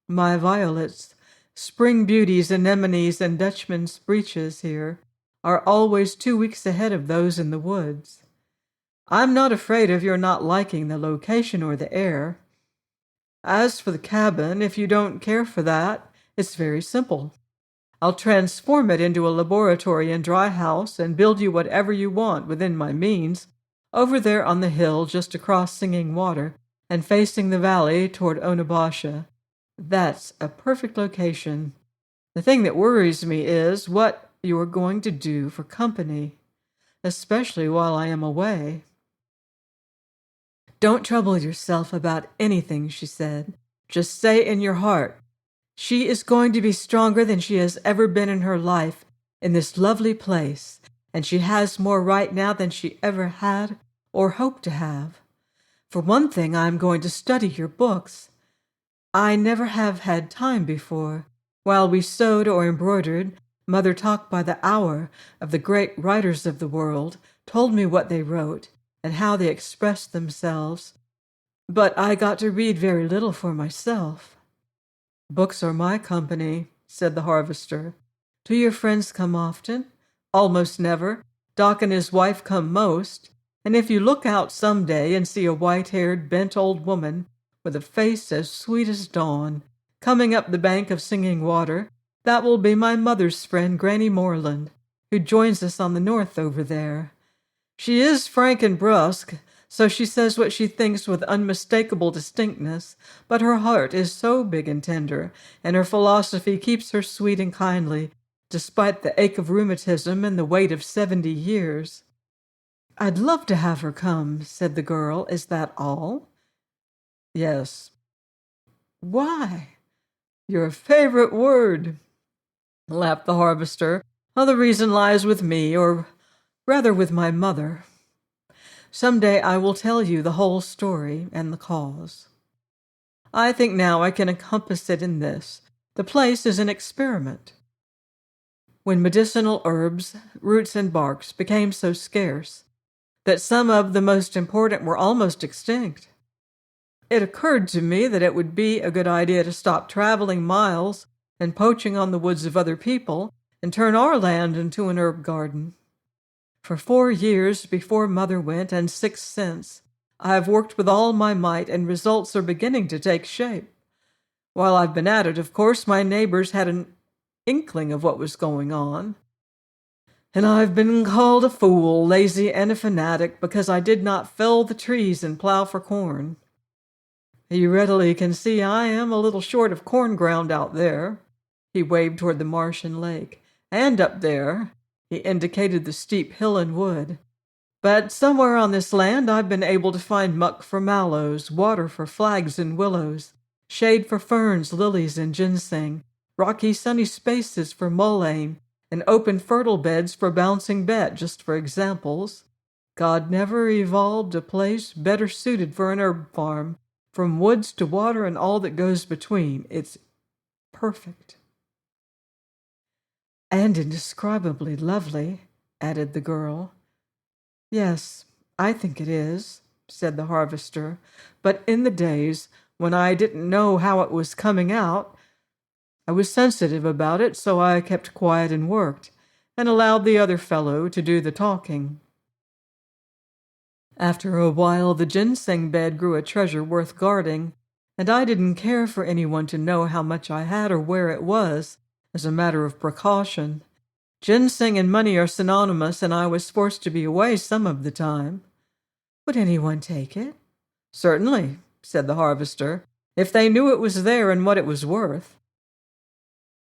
My violets, spring beauties, anemones, and Dutchman's breeches here are always 2 weeks ahead of those in the woods. I'm not afraid of your not liking the location or the air. As for the cabin, if you don't care for that, it's very simple. I'll transform it into a laboratory and dry house and build you whatever you want within my means, over there on the hill just across Singing Water and facing the valley toward Onabasha. That's a perfect location. The thing that worries me is what you are going to do for company, especially while I am away. Don't trouble yourself about anything, she said. Just say in your heart, she is going to be stronger than she has ever been in her life in this lovely place, and she has more right now than she ever had or hoped to have. For one thing, I am going to study your books. I never have had time before. While we sewed or embroidered, Mother talked by the hour of the great writers of the world, told me what they wrote, and how they expressed themselves. But I got to read very little for myself. Books are my company, said the harvester. Do your friends come often? Almost never. Doc and his wife come most. And if you look out some day and see a white-haired, bent old woman with a face as sweet as dawn coming up the bank of Singing Water, that will be my mother's friend, Granny Moreland, who joins us on the north over there. She is frank and brusque, so she says what she thinks with unmistakable distinctness, but her heart is so big and tender, and her philosophy keeps her sweet and kindly, despite the ache of rheumatism and the weight of 70 years. I'd love to have her come, said the girl. Is that all? Yes. Why? Your favorite word, laughed the harvester. Oh, the reason lies with me, or rather with my mother. Some day I will tell you the whole story and the cause. I think now I can encompass it in this. The place is an experiment. When medicinal herbs, roots, and barks became so scarce that some of the most important were almost extinct, it occurred to me that it would be a good idea to stop traveling miles and poaching on the woods of other people and turn our land into an herb garden. For 4 years before Mother went, and 6 since, I have worked with all my might, and results are beginning to take shape. While I've been at it, of course, my neighbors had an inkling of what was going on. And I've been called a fool, lazy, and a fanatic because I did not fell the trees and plow for corn. You readily can see I am a little short of corn ground out there. He waved toward the marsh and lake. And up there. He indicated the steep hill and wood. But somewhere on this land I've been able to find muck for mallows, water for flags and willows, shade for ferns, lilies, and ginseng, rocky sunny spaces for mullein, and open fertile beds for bouncing bet, just for examples. God never evolved a place better suited for an herb farm, from woods to water and all that goes between. It's perfect. And indescribably lovely, added the girl. Yes, I think it is, said the harvester, but in the days when I didn't know how it was coming out, I was sensitive about it, so I kept quiet and worked, and allowed the other fellow to do the talking. After a while, the ginseng bed grew a treasure worth guarding, and I didn't care for anyone to know how much I had or where it was, as a matter of precaution. Ginseng and money are synonymous, and I was forced to be away some of the time. Would anyone take it? Certainly, said the harvester, if they knew it was there and what it was worth.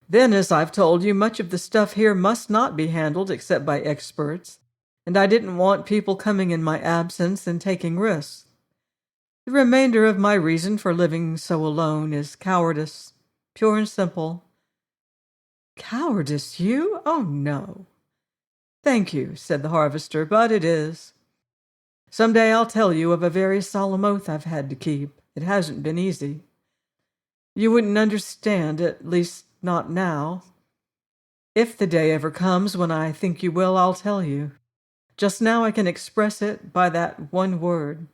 Then, as I've told you, much of the stuff here must not be handled except by experts, and I didn't want people coming in my absence and taking risks. The remainder of my reason for living so alone is cowardice, pure and simple. Cowardice, you? Oh, no. Thank you, said the harvester, but it is. Some day I'll tell you of a very solemn oath I've had to keep. It hasn't been easy. You wouldn't understand, at least not now. If the day ever comes when I think you will, I'll tell you. Just now I can express it by that one word.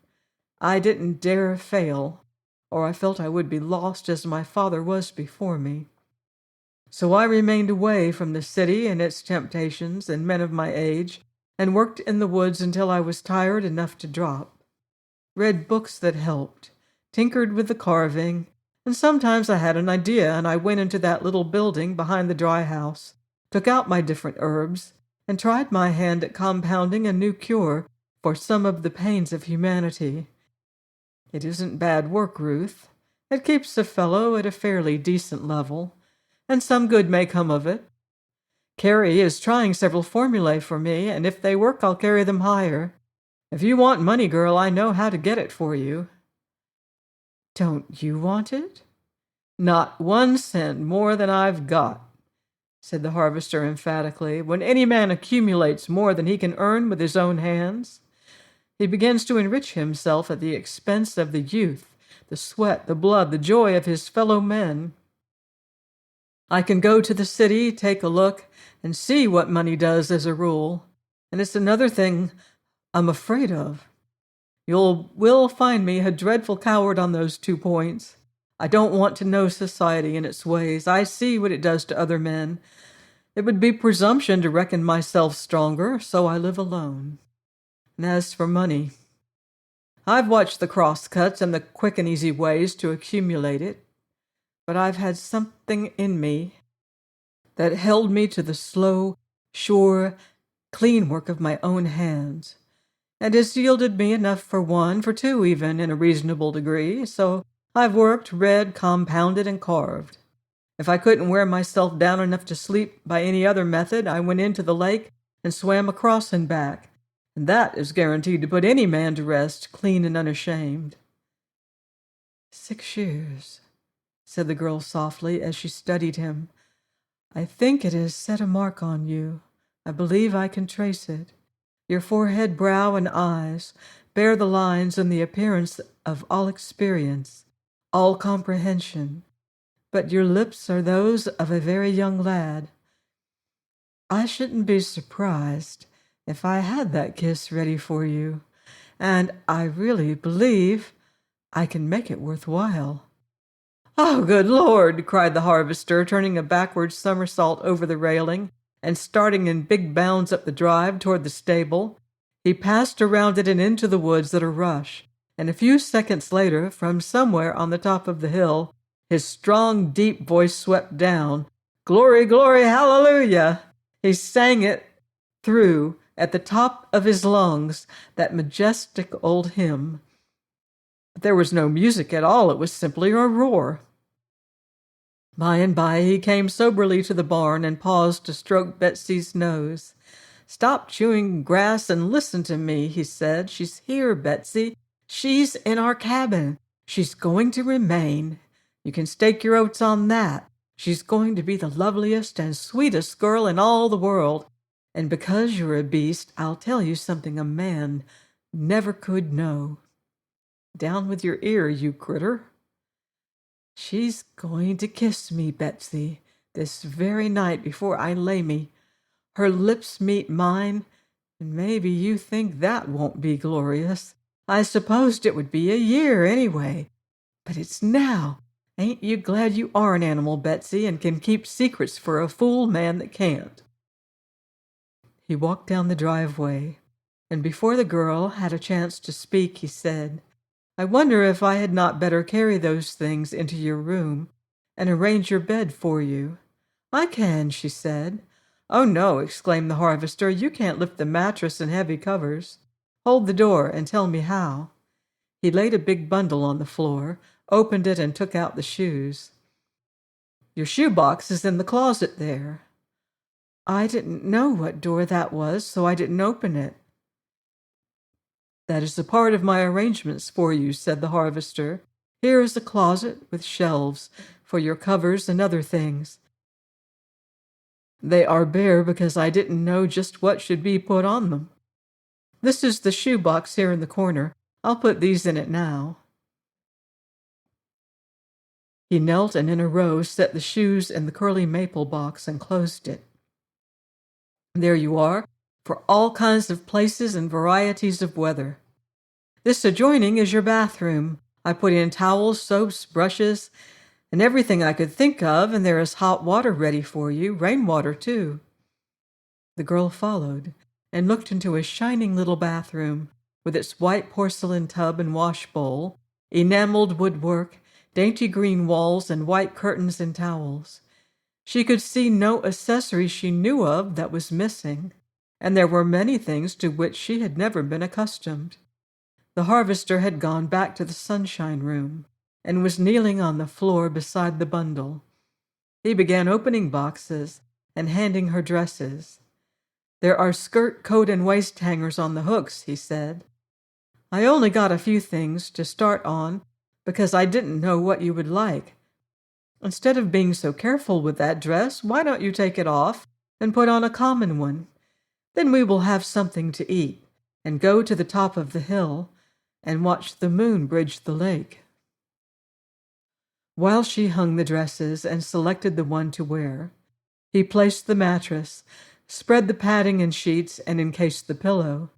I didn't dare fail, or I felt I would be lost as my father was before me. So I remained away from the city and its temptations and men of my age, and worked in the woods until I was tired enough to drop. Read books that helped, tinkered with the carving, and sometimes I had an idea and I went into that little building behind the dry house, took out my different herbs, and tried my hand at compounding a new cure for some of the pains of humanity. It isn't bad work, Ruth. It keeps a fellow at a fairly decent level, and some good may come of it. Carrie is trying several formulae for me, and if they work, I'll carry them higher. If you want money, girl, I know how to get it for you. Don't you want it? Not 1 cent more than I've got, said the harvester emphatically. When any man accumulates more than he can earn with his own hands, he begins to enrich himself at the expense of the youth, the sweat, the blood, the joy of his fellow men. I can go to the city, take a look, and see what money does as a rule, and it's another thing I'm afraid of. Will find me a dreadful coward on those 2 points. I don't want to know society and its ways. I see what it does to other men. It would be presumption to reckon myself stronger, so I live alone. And as for money, I've watched the cross-cuts and the quick and easy ways to accumulate it, but I've had something in me that held me to the slow, sure, clean work of my own hands, and has yielded me enough for 1, for 2 even, in a reasonable degree, so I've worked, read, compounded, and carved. If I couldn't wear myself down enough to sleep by any other method, I went into the lake and swam across and back, and that is guaranteed to put any man to rest, clean and unashamed. 6 years, said the girl softly as she studied him. I think it has set a mark on you. I believe I can trace it. Your forehead, brow, and eyes bear the lines and the appearance of all experience, all comprehension, but your lips are those of a very young lad. I shouldn't be surprised if I had that kiss ready for you, and I really believe I can make it worthwhile. Oh, good Lord, cried the harvester, turning a backward somersault over the railing and starting in big bounds up the drive toward the stable. He passed around it and into the woods at a rush, and a few seconds later, from somewhere on the top of the hill, his strong, deep voice swept down. Glory, glory, hallelujah! He sang it through at the top of his lungs, that majestic old hymn. But there was no music at all. It was simply a roar. By and by he came soberly to the barn and paused to stroke Betsy's nose. Stop chewing grass and listen to me, he said. She's here, Betsy. She's in our cabin. She's going to remain. You can stake your oats on that. She's going to be the loveliest and sweetest girl in all the world. And because you're a beast, I'll tell you something a man never could know. Down with your ear, you critter. She's going to kiss me, Betsy, this very night before I lay me. Her lips meet mine, and maybe you think that won't be glorious. I supposed it would be a year anyway, but it's now. Ain't you glad you are an animal, Betsy, and can keep secrets for a fool man that can't? He walked down the driveway, and before the girl had a chance to speak, he said, I wonder if I had not better carry those things into your room and arrange your bed for you. I can, she said. Oh, no, exclaimed the harvester, you can't lift the mattress and heavy covers. Hold the door and tell me how. He laid a big bundle on the floor, opened it, and took out the shoes. Your shoebox is in the closet there. I didn't know what door that was, so I didn't open it. "That is a part of my arrangements for you," said the harvester. "Here is a closet with shelves for your covers and other things. They are bare because I didn't know just what should be put on them. This is the shoe box here in the corner. I'll put these in it now." He knelt and in a row set the shoes in the curly maple box and closed it. "There you are, for all kinds of places and varieties of weather. This adjoining is your bathroom. I put in towels, soaps, brushes, and everything I could think of, and there is hot water ready for you, rainwater too." The girl followed and looked into a shining little bathroom with its white porcelain tub and wash bowl, enameled woodwork, dainty green walls, and white curtains and towels. She could see no accessory she knew of that was missing, and there were many things to which she had never been accustomed. The harvester had gone back to the sunshine room and was kneeling on the floor beside the bundle. He began opening boxes and handing her dresses. "There are skirt, coat, and waist hangers on the hooks," he said. "I only got a few things to start on because I didn't know what you would like. Instead of being so careful with that dress, why don't you take it off and put on a common one? Then we will have something to eat and go to the top of the hill and watch the moon bridge the lake." While she hung the dresses and selected the one to wear, he placed the mattress, spread the padding and sheets, and encased the pillow.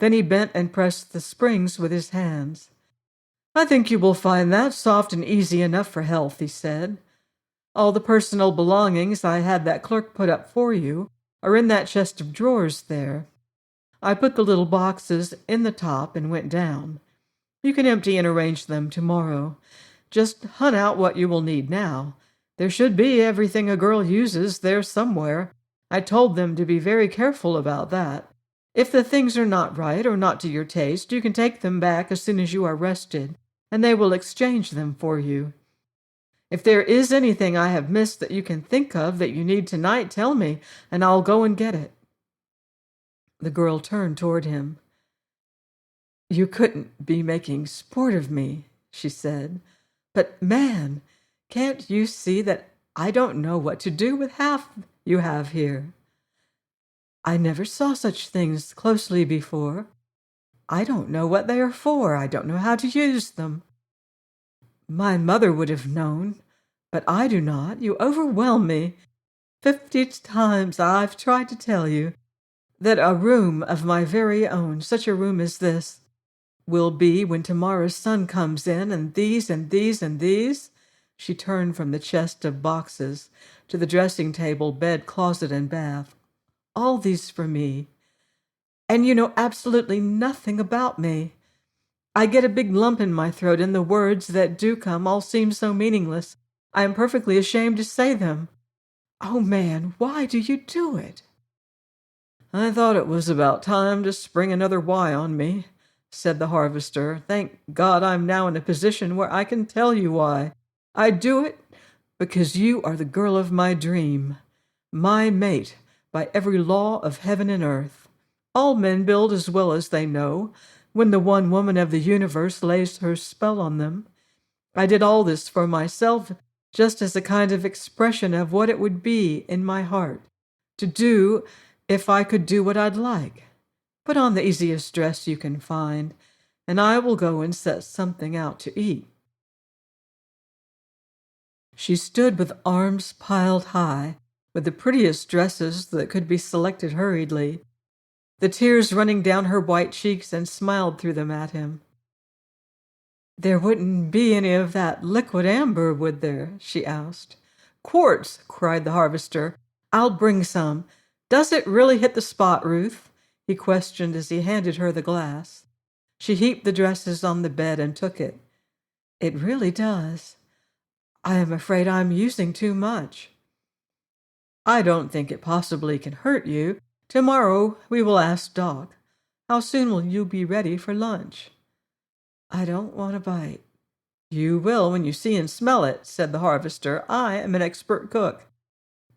Then he bent and pressed the springs with his hands. "I think you will find that soft and easy enough for health," he said. "All the personal belongings I had that clerk put up for you are in that chest of drawers there. I put the little boxes in the top and went down. You can empty and arrange them tomorrow. Just hunt out what you will need now. There should be everything a girl uses there somewhere. I told them to be very careful about that. If the things are not right or not to your taste, you can take them back as soon as you are rested, and they will exchange them for you. If there is anything I have missed that you can think of that you need tonight, tell me, and I'll go and get it." The girl turned toward him. "You couldn't be making sport of me," she said. "But, man, can't you see that I don't know what to do with half you have here? I never saw such things closely before. I don't know what they are for. I don't know how to use them. My mother would have known, but I do not. You overwhelm me. 50 times I've tried to tell you that a room of my very own, such a room as this, will be when tomorrow's sun comes in, and these and these and these." She turned from the chest of boxes to the dressing table, bed, closet, and bath. "All these for me. And you know absolutely nothing about me. I get a big lump in my throat, and the words that do come all seem so meaningless. I am perfectly ashamed to say them. Oh, man, why do you do it?" "I thought it was about time to spring another why on me," said the harvester. "Thank God I'm now in a position where I can tell you why. I do it because you are the girl of my dream, my mate by every law of heaven and earth. All men build as well as they know, when the one woman of the universe lays her spell on them. I did all this for myself, just as a kind of expression of what it would be in my heart to do if I could do what I'd like. Put on the easiest dress you can find, and I will go and set something out to eat." She stood with arms piled high, with the prettiest dresses that could be selected hurriedly, the tears running down her white cheeks, and smiled through them at him. "There wouldn't be any of that liquid amber, would there?" she asked. "Quartz!" cried the harvester. "I'll bring some. Does it really hit the spot, Ruth?" he questioned as he handed her the glass. She heaped the dresses on the bed and took it. "It really does. I am afraid I'm using too much." "I don't think it possibly can hurt you. Tomorrow we will ask Doc. How soon will you be ready for lunch?" "I don't want a bite." "You will when you see and smell it," said the harvester. "I am an expert cook.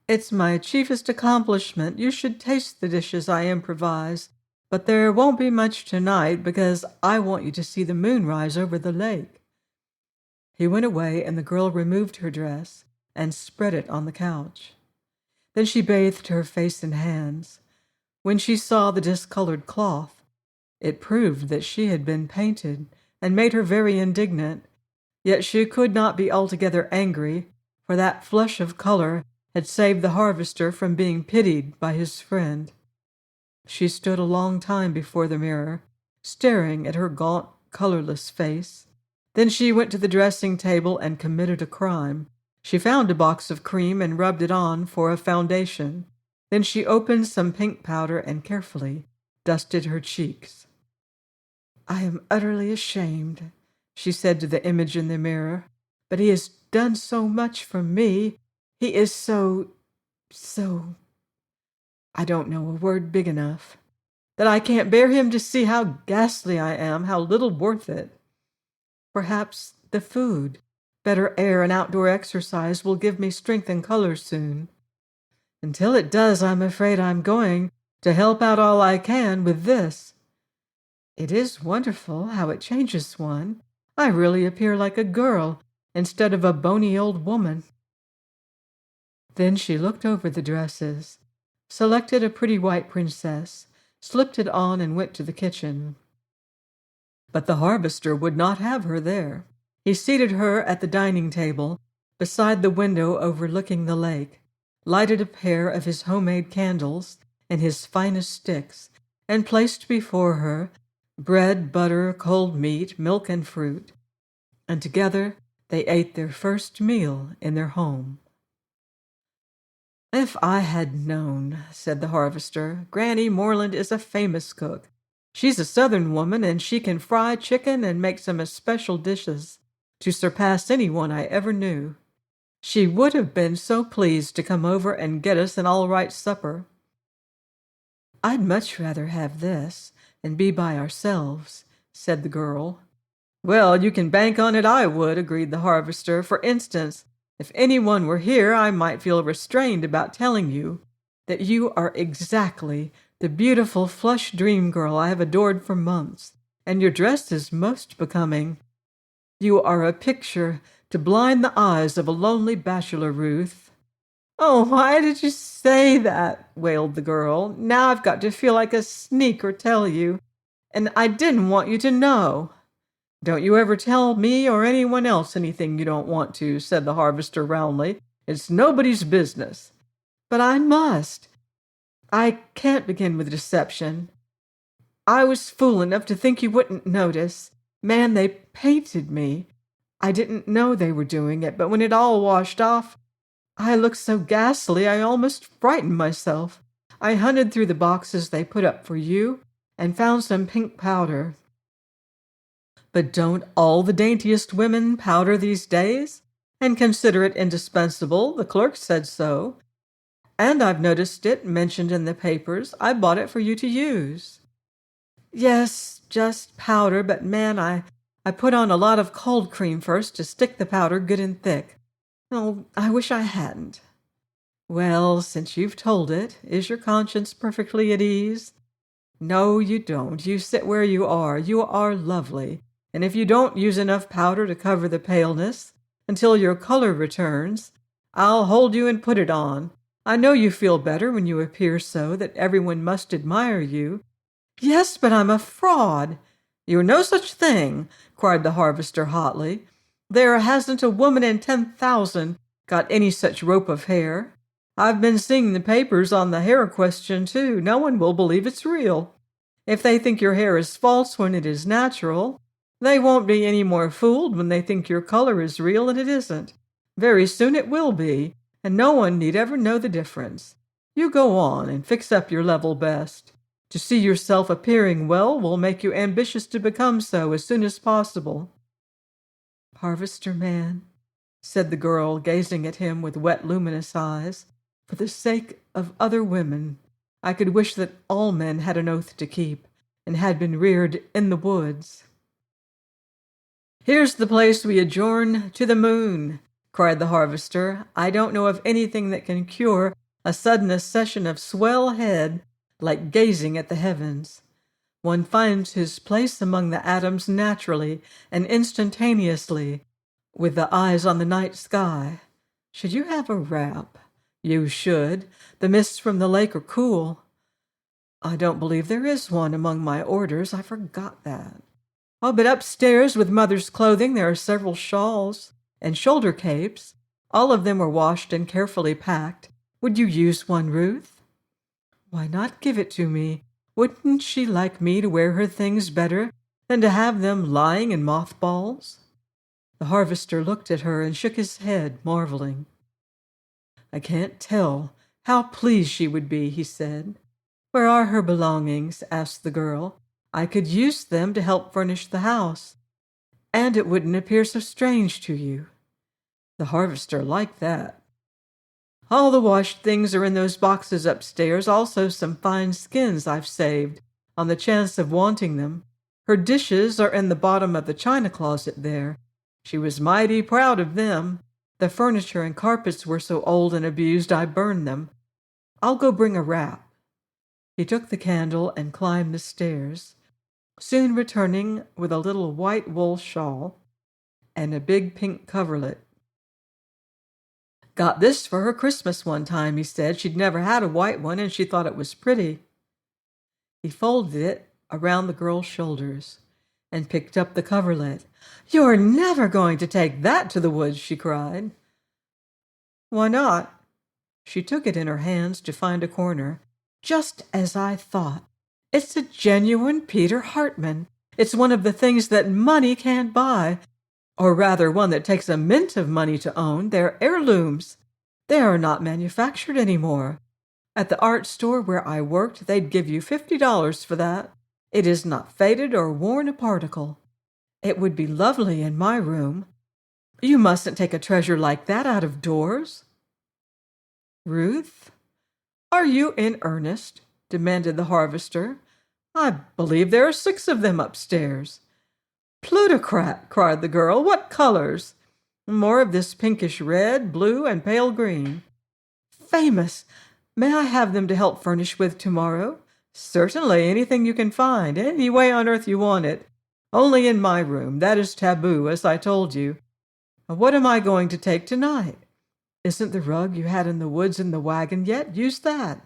It's my chiefest accomplishment. You should taste the dishes I improvise. But there won't be much tonight because I want you to see the moon rise over the lake." He went away, and the girl removed her dress and spread it on the couch. Then she bathed her face and hands. When she saw the discolored cloth, it proved that she had been painted and made her very indignant. Yet she could not be altogether angry, for that flush of color had saved the harvester from being pitied by his friend. She stood a long time before the mirror, staring at her gaunt, colorless face. Then she went to the dressing table and committed a crime. She found a box of cream and rubbed it on for a foundation. Then she opened some pink powder and carefully dusted her cheeks. "I am utterly ashamed," she said to the image in the mirror, "but he has done so much for me. He is so, I don't know a word big enough, that I can't bear him to see how ghastly I am, how little worth it. Perhaps the food, better air and outdoor exercise will give me strength and color soon. Until it does, I'm afraid I'm going to help out all I can with this. It is wonderful how it changes one. I really appear like a girl instead of a bony old woman." Then she looked over the dresses, selected a pretty white princess, slipped it on, and went to the kitchen. But the harvester would not have her there. He seated her at the dining table, beside the window overlooking the lake, lighted a pair of his homemade candles and his finest sticks, and placed before her bread, butter, cold meat, milk, and fruit. And together they ate their first meal in their home. "If I had known," said the harvester. "Granny Moreland is a famous cook. She's a Southern woman, and she can fry chicken and make some especial dishes to surpass anyone I ever knew. She would have been so pleased to come over and get us an all-right supper." "I'd much rather have this and be by ourselves," said the girl. "Well, you can bank on it I would," agreed the harvester. "For instance, if anyone were here, I might feel restrained about telling you that you are exactly the beautiful flush dream girl I have adored for months, and your dress is most becoming. You are a picture to blind the eyes of a lonely bachelor, Ruth." "Oh, why did you say that?" wailed the girl. "Now I've got to feel like a sneak or tell you, and I didn't want you to know." "Don't you ever tell me or anyone else anything you don't want to," said the harvester roundly. "It's nobody's business." "But I must. I can't begin with deception. I was fool enough to think you wouldn't notice. Man, they painted me. I didn't know they were doing it, but when it all washed off, I looked so ghastly I almost frightened myself. I hunted through the boxes they put up for you and found some pink powder." "But don't all the daintiest women powder these days, and consider it indispensable? The clerk said so. And I've noticed it mentioned in the papers. I bought it for you to use." "Yes, just powder, but man, I put on a lot of cold cream first to stick the powder good and thick. Oh, I wish I hadn't." "Well, since you've told it, is your conscience perfectly at ease?" "No, you don't. You sit where you are. You are lovely. And if you don't use enough powder to cover the paleness until your color returns, I'll hold you and put it on. I know you feel better when you appear so that everyone must admire you." "Yes, but I'm a fraud." "You're no such thing," cried the harvester hotly. "There hasn't a woman in 10,000 got any such rope of hair. I've been seeing the papers on the hair question, too. No one will believe it's real. If they think your hair is false when it is natural, they won't be any more fooled when they think your color is real and it isn't. Very soon it will be, and no one need ever know the difference. You go on and fix up your level best. To see yourself appearing well will make you ambitious to become so as soon as possible." "Harvester man," said the girl, gazing at him with wet, luminous eyes, "for the sake of other women, I could wish that all men had an oath to keep and had been reared in the woods." "Here's the place we adjourn to the moon," cried the harvester. "I don't know of anything that can cure a sudden accession of swell head like gazing at the heavens. One finds his place among the atoms naturally and instantaneously, with the eyes on the night sky. Should you have a wrap? You should. The mists from the lake are cool. I don't believe there is one among my orders. I forgot that. Oh, but upstairs with Mother's clothing there are several shawls and shoulder capes. All of them were washed and carefully packed. Would you use one, Ruth? Why not give it to me? Wouldn't she like me to wear her things better than to have them lying in mothballs? The harvester looked at her and shook his head, marveling. I can't tell how pleased she would be, he said. Where are her belongings? Asked the girl. I could use them to help furnish the house, and it wouldn't appear so strange to you. The harvester liked that. All the washed things are in those boxes upstairs, also some fine skins I've saved, on the chance of wanting them. Her dishes are in the bottom of the china closet there. She was mighty proud of them. The furniture and carpets were so old and abused I burned them. I'll go bring a wrap. He took the candle and climbed the stairs, soon returning with a little white wool shawl and a big pink coverlet. Got this for her Christmas one time, he said. She'd never had a white one, and she thought it was pretty. He folded it around the girl's shoulders and picked up the coverlet. You're never going to take that to the woods, she cried. Why not? She took it in her hands to find a corner. Just as I thought. It's a genuine Peter Hartman. It's one of the things that money can't buy. Or rather, one that takes a mint of money to own. They're heirlooms. They are not manufactured anymore. At the art store where I worked, they'd give you $50 for that. It is not faded or worn a particle. It would be lovely in my room. You mustn't take a treasure like that out of doors. Ruth, are you in earnest? Demanded the harvester. I believe there are 6 of them upstairs. Plutocrat, cried the girl. What colors? More of this pinkish red, blue, and pale green. Famous! May I have them to help furnish with tomorrow? Certainly, anything you can find, any way on earth you want it. Only in my room. That is taboo, as I told you. What am I going to take tonight? Isn't the rug you had in the woods in the wagon yet? Use that.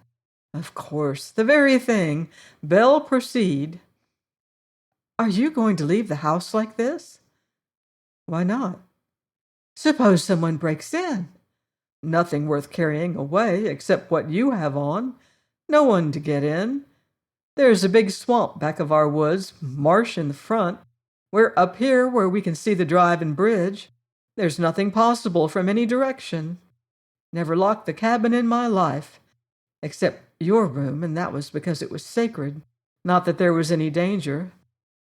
Of course, the very thing. Belle, proceed. Are you going to leave the house like this? Why not? Suppose someone breaks in. Nothing worth carrying away except what you have on. No one to get in. There's a big swamp back of our woods, marsh in the front. We're up here where we can see the drive and bridge. There's nothing possible from any direction. Never locked the cabin in my life, except your room, and that was because it was sacred. Not that there was any danger.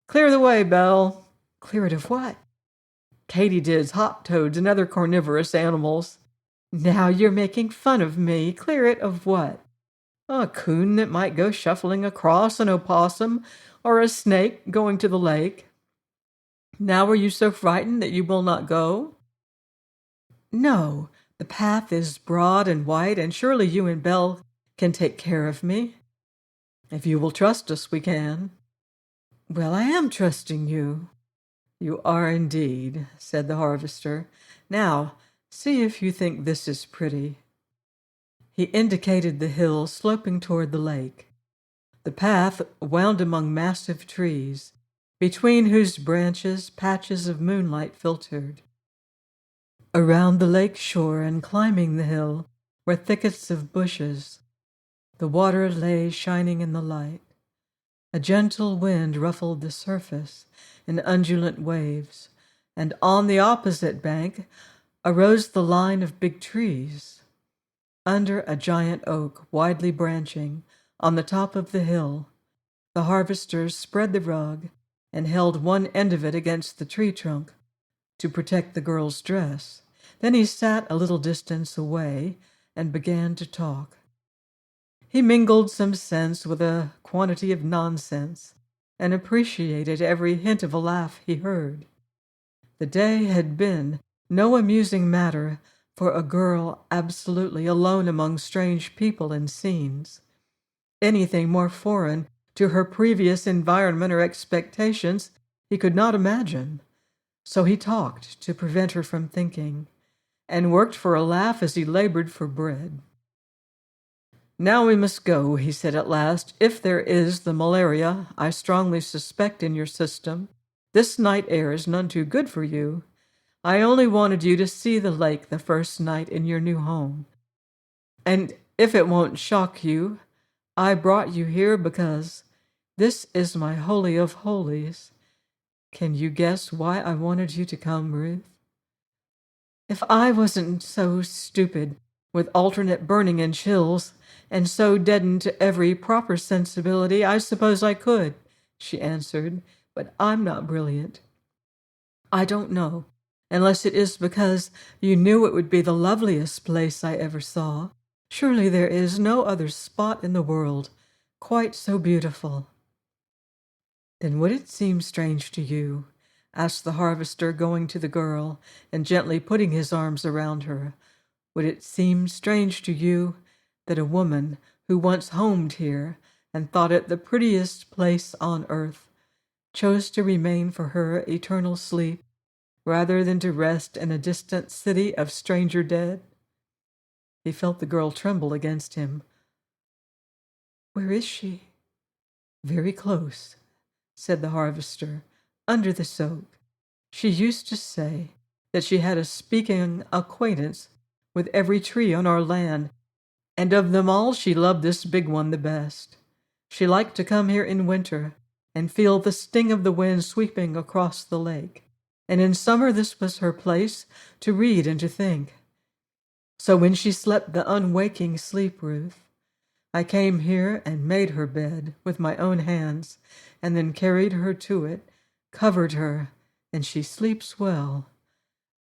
Clear the way, Belle. Clear it of what? Katydids, hop toads, and other carnivorous animals. Now you're making fun of me. Clear it of what? A coon that might go shuffling across, an opossum, or a snake going to the lake. Now are you so frightened that you will not go? No, the path is broad and wide, and surely you and Belle can take care of me. If you will trust us, we can. Well, I am trusting you. You are indeed, said the harvester. Now, see if you think this is pretty. He indicated the hill sloping toward the lake. The path wound among massive trees, between whose branches patches of moonlight filtered. Around the lake shore and climbing the hill were thickets of bushes. The water lay shining in the light. A gentle wind ruffled the surface in undulant waves, and on the opposite bank arose the line of big trees. Under a giant oak, widely branching, on the top of the hill, the harvesters spread the rug and held one end of it against the tree trunk to protect the girl's dress. Then he sat a little distance away and began to talk. He mingled some sense with a quantity of nonsense and appreciated every hint of a laugh he heard. The day had been no amusing matter for a girl absolutely alone among strange people and scenes. Anything more foreign to her previous environment or expectations he could not imagine. So he talked to prevent her from thinking, and worked for a laugh as he labored for bread. "Now we must go," he said at last. "If there is the malaria I strongly suspect in your system, this night air is none too good for you. I only wanted you to see the lake the first night in your new home. And if it won't shock you, I brought you here because this is my holy of holies. Can you guess why I wanted you to come, Ruth? If I wasn't so stupid, with alternate burning and chills, and so deadened to every proper sensibility, I suppose I could," she answered, "but I'm not brilliant. I don't know, unless it is because you knew it would be the loveliest place I ever saw. Surely there is no other spot in the world quite so beautiful." "Then would it seem strange to you," asked the harvester, going to the girl and gently putting his arms around her, "would it seem strange to you that a woman who once homed here and thought it the prettiest place on earth chose to remain for her eternal sleep rather than to rest in a distant city of stranger dead?" He felt the girl tremble against him. "Where is she?" "Very close," said the harvester, "under this oak. She used to say that she had a speaking acquaintance with every tree on our land, and of them all she loved this big one the best. She liked to come here in winter and feel the sting of the wind sweeping across the lake, and in summer this was her place to read and to think. So when she slept the unwaking sleep, Ruth, I came here and made her bed with my own hands, and then carried her to it, covered her, and she sleeps well.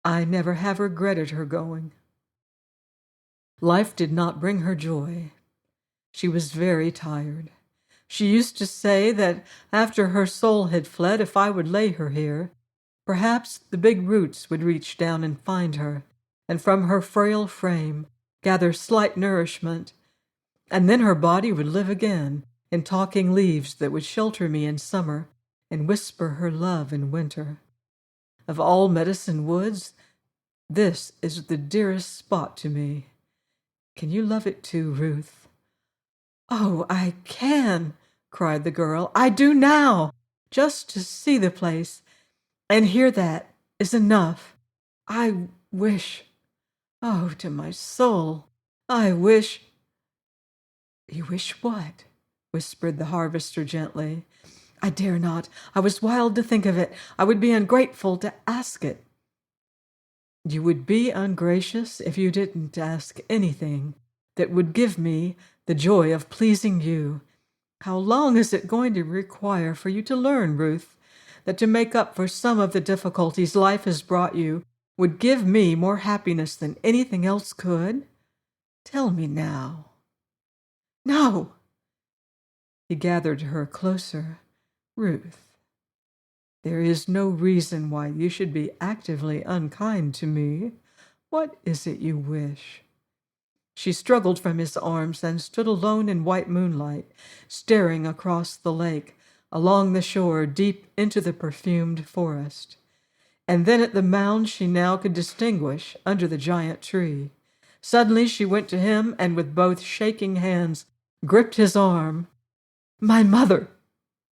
I never have regretted her going." Life did not bring her joy. She was very tired. She used to say that after her soul had fled, if I would lay her here, perhaps the big roots would reach down and find her, and from her frail frame gather slight nourishment, and then her body would live again in talking leaves that would shelter me in summer and whisper her love in winter. Of all medicine woods, this is the dearest spot to me. Can you love it too, Ruth?" "Oh, I can," cried the girl. "I do now. Just to see the place and hear that is enough. I wish, oh, to my soul, I wish—" "You wish what?" whispered the harvester gently. "I dare not. I was wild to think of it. I would be ungrateful to ask it." "You would be ungracious if you didn't ask anything that would give me the joy of pleasing you. How long is it going to require for you to learn, Ruth, that to make up for some of the difficulties life has brought you would give me more happiness than anything else could? Tell me now." "No!" He gathered her closer. "Ruth, there is no reason why you should be actively unkind to me. What is it you wish?" She struggled from his arms and stood alone in white moonlight, staring across the lake, along the shore, deep into the perfumed forest, and then at the mound she now could distinguish under the giant tree. Suddenly she went to him and with both shaking hands gripped his arm. "My mother!"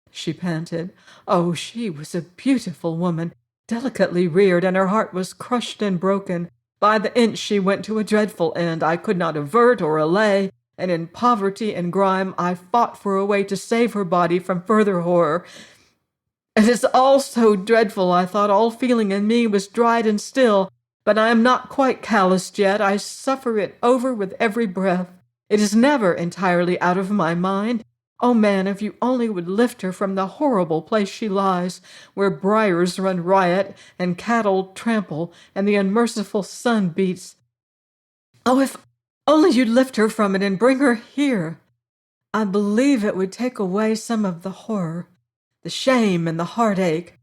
she panted. Oh, she was a beautiful woman, delicately reared, and her heart was crushed and broken. By the inch she went to a dreadful end I could not avert or allay, and in poverty and grime I fought for a way to save her body from further horror. It is all so dreadful, I thought all feeling in me was dried and still, but I am not quite calloused yet. I suffer it over with every breath. It is never entirely out of my mind. Oh, man, if you only would lift her from the horrible place she lies, where briars run riot and cattle trample and the unmerciful sun beats. Oh, if only you'd lift her from it and bring her here. I believe it would take away some of the horror, the shame and the heartache.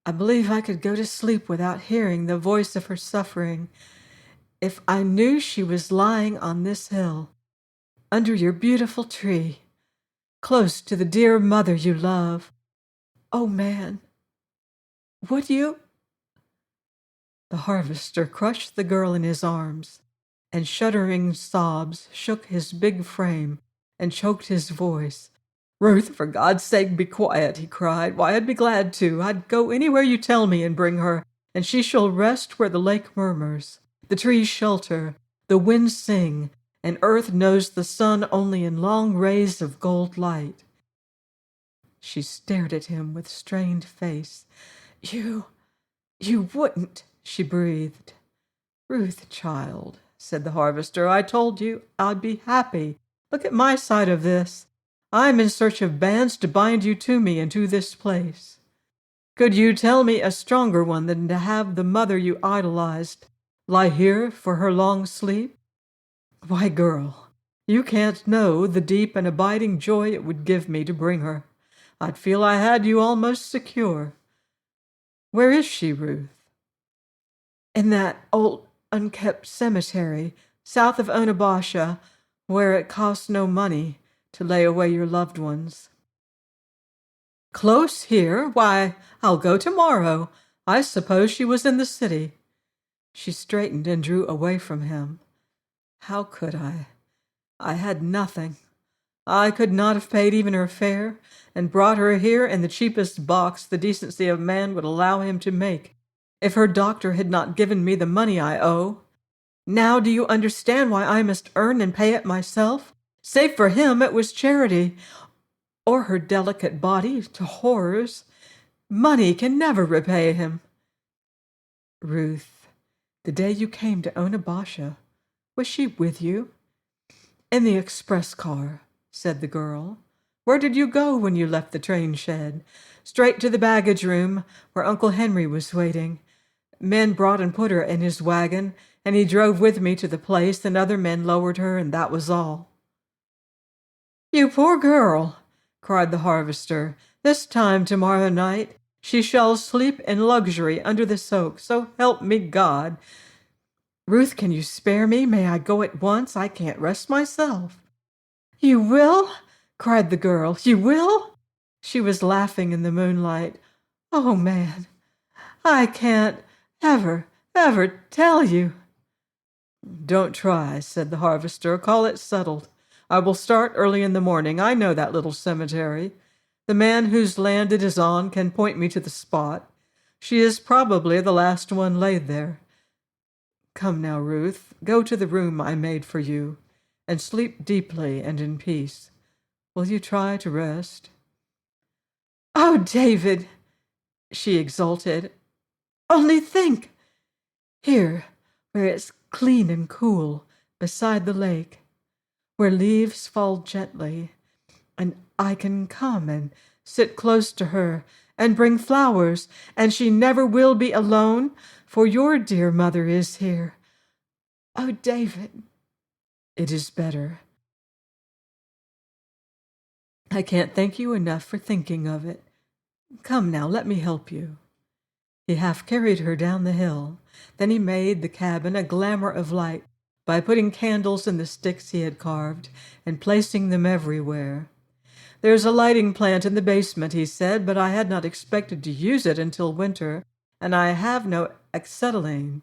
I believe I could go to sleep without hearing the voice of her suffering. If I knew she was lying on this hill, under your beautiful tree, close to the dear mother you love. Oh, man, would you? The harvester crushed the girl in his arms, and shuddering sobs shook his big frame and choked his voice. Ruth, for God's sake, be quiet, he cried. Why, I'd be glad to. I'd go anywhere you tell me and bring her, and she shall rest where the lake murmurs, the trees shelter, the winds sing, and earth knows the sun only in long rays of gold light. She stared at him with strained face. You wouldn't, she breathed. Ruth, child, said the harvester, I told you I'd be happy. Look at my side of this. I'm in search of bands to bind you to me and to this place. Could you tell me a stronger one than to have the mother you idolized lie here for her long sleep? Why, girl, you can't know the deep and abiding joy it would give me to bring her. I'd feel I had you almost secure. Where is she, Ruth? In that old unkept cemetery south of Onabasha, where it costs no money to lay away your loved ones. Close here? Why, I'll go tomorrow. I suppose she was in the city. She straightened and drew away from him. How could I? I had nothing. I could not have paid even her fare, and brought her here in the cheapest box the decency of man would allow him to make, if her doctor had not given me the money I owe. Now do you understand why I must earn and pay it myself? Save for him, it was charity, or her delicate body to horrors. Money can never repay him. Ruth, the day you came to Onabasha, was she with you? In the express car, said the girl. Where did you go when you left the train shed? Straight to the baggage room, where Uncle Henry was waiting. Men brought and put her in his wagon, and he drove with me to the place, and other men lowered her, and that was all. You poor girl, cried the harvester. This time tomorrow night she shall sleep in luxury under this oak, so help me God. Ruth, can you spare me? May I go at once? I can't rest myself. You will? Cried the girl. You will? She was laughing in the moonlight. Oh, man, I can't ever tell you. Don't try, said the harvester. Call it settled. I will start early in the morning. I know that little cemetery. The man whose land it is on can point me to the spot. She is probably the last one laid there. Come now, Ruth, go to the room I made for you, and sleep deeply and in peace. Will you try to rest? Oh, David, she exulted. Only think! Here, where it's clean and cool, beside the lake, where leaves fall gently, and I can come and sit close to her and bring flowers, and she never will be alone, for your dear mother is here. Oh, David, it is better. I can't thank you enough for thinking of it. Come now, let me help you. He half carried her down the hill. Then he made the cabin a glamour of light by putting candles in the sticks he had carved and placing them everywhere. There's a lighting plant in the basement, he said, but I had not expected to use it until winter, and I have no acetylene.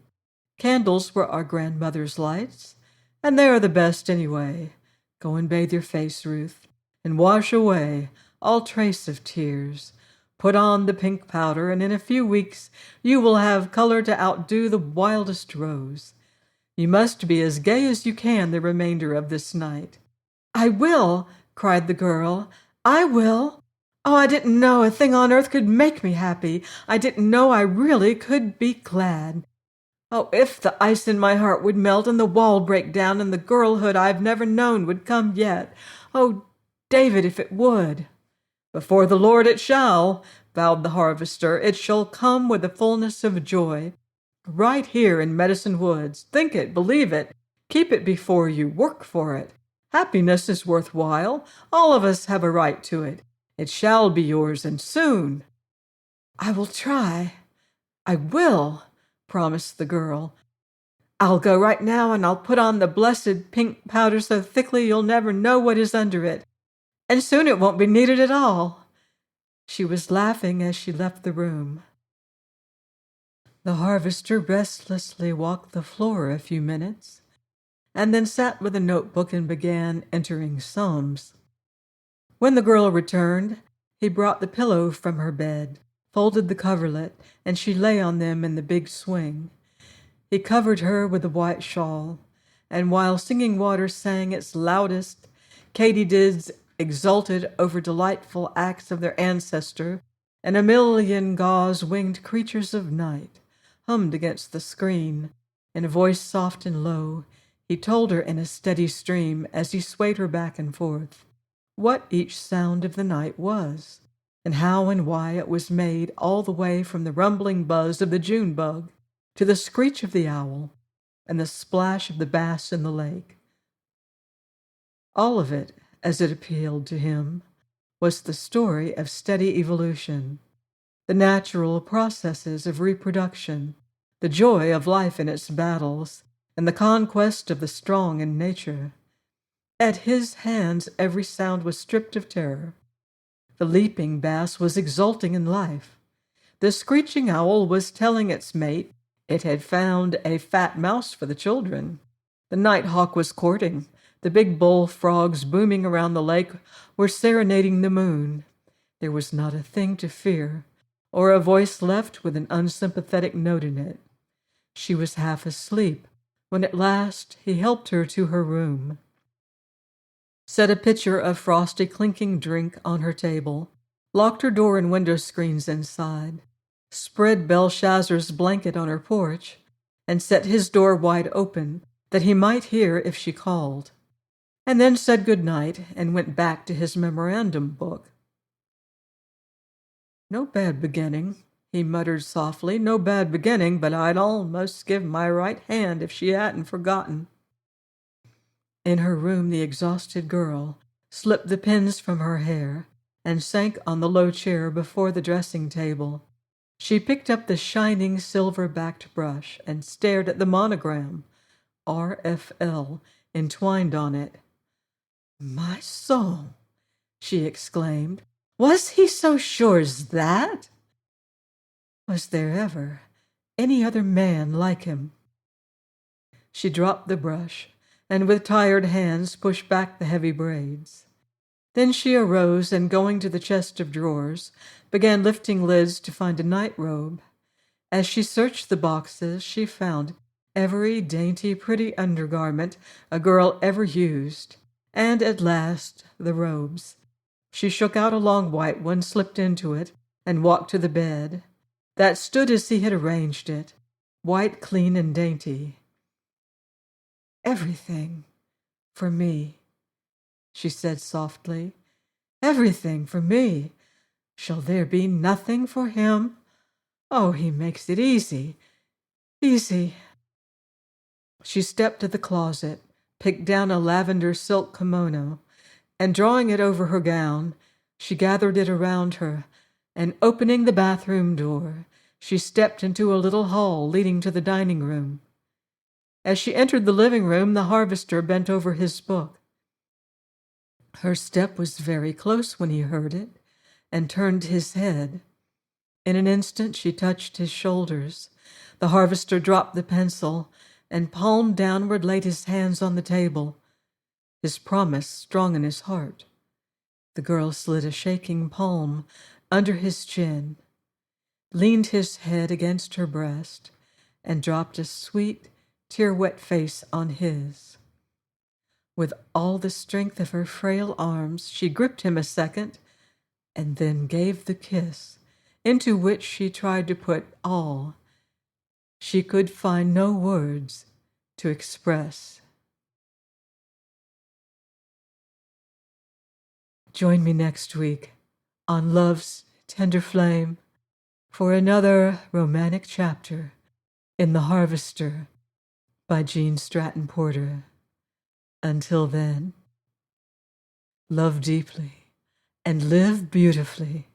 Candles were our grandmother's lights, and they are the best anyway. Go and bathe your face, Ruth, and wash away all trace of tears. Put on the pink powder, and in a few weeks you will have color to outdo the wildest rose. You must be as gay as you can the remainder of this night. I will, cried the girl. I will. Oh, I didn't know a thing on earth could make me happy. I didn't know I really could be glad. Oh, if the ice in my heart would melt and the wall break down and the girlhood I've never known would come yet. Oh, David, if it would. Before the Lord it shall, vowed the harvester. It shall come with the fullness of joy. Right here in Medicine Woods. Think it, believe it, keep it before you, work for it. Happiness is worthwhile. All of us have a right to it. It shall be yours, and soon. I will try. I will, promised the girl. I'll go right now, and I'll put on the blessed pink powder so thickly you'll never know what is under it. and soon it won't be needed at all." She was laughing as she left the room. The harvester restlessly walked the floor a few minutes, and then sat with a notebook and began entering sums. When the girl returned, he brought the pillow from her bed, folded the coverlet, and she lay on them in the big swing. He covered her with a white shawl, and while Singing Water sang its loudest, katydids exulted over delightful acts of their ancestor, and a million gauze-winged creatures of night hummed against the screen. In a voice soft and low, he told her in a steady stream as he swayed her back and forth what each sound of the night was, and how and why it was made, all the way from the rumbling buzz of the June bug to the screech of the owl and the splash of the bass in the lake. All of it, as it appealed to him, was the story of steady evolution, the natural processes of reproduction, the joy of life in its battles, and the conquest of the strong in nature. At his hands every sound was stripped of terror. The leaping bass was exulting in life. The screeching owl was telling its mate it had found a fat mouse for the children. The nighthawk was courting. The big bullfrogs booming around the lake were serenading the moon. There was not a thing to fear, or a voice left with an unsympathetic note in it. She was half asleep when at last he helped her to her room, set a pitcher of frosty clinking drink on her table, locked her door and window screens inside, spread Belshazzar's blanket on her porch, and set his door wide open that he might hear if she called, and then said good night and went back to his memorandum book. "No bad beginning," he muttered softly. "No bad beginning, but I'd almost give my right hand if she hadn't forgotten." In her room, the exhausted girl slipped the pins from her hair and sank on the low chair before the dressing table. She picked up the shining silver-backed brush and stared at the monogram, RFL, entwined on it. "My soul," she exclaimed. "Was he so sure as that? Was there ever any other man like him?" She dropped the brush and with tired hands pushed back the heavy braids. Then she arose and, going to the chest of drawers, began lifting lids to find a nightrobe. As she searched the boxes, she found every dainty, pretty undergarment a girl ever used, and at last the robes. She shook out a long white one, slipped into it, and walked to the bed. That stood as he had arranged it, white, clean, and dainty. "Everything for me," she said softly. "Everything for me. Shall there be nothing for him? Oh, he makes it easy, easy." She stepped to the closet, picked down a lavender silk kimono, and drawing it over her gown, she gathered it around her, and opening the bathroom door, she stepped into a little hall leading to the dining room. As she entered the living room, the harvester bent over his book. Her step was very close when he heard it, and turned his head. In an instant she touched his shoulders. The harvester dropped the pencil, and palm downward laid his hands on the table, his promise strong in his heart. The girl slid a shaking palm under his chin, leaned his head against her breast, and dropped a sweet, tear-wet face on his. With all the strength of her frail arms, she gripped him a second, and then gave the kiss, into which she tried to put all she could find no words to express. Join me next week on Love's Tender Flame for another romantic chapter in The Harvester by Jean Stratton Porter. Until then, love deeply and live beautifully.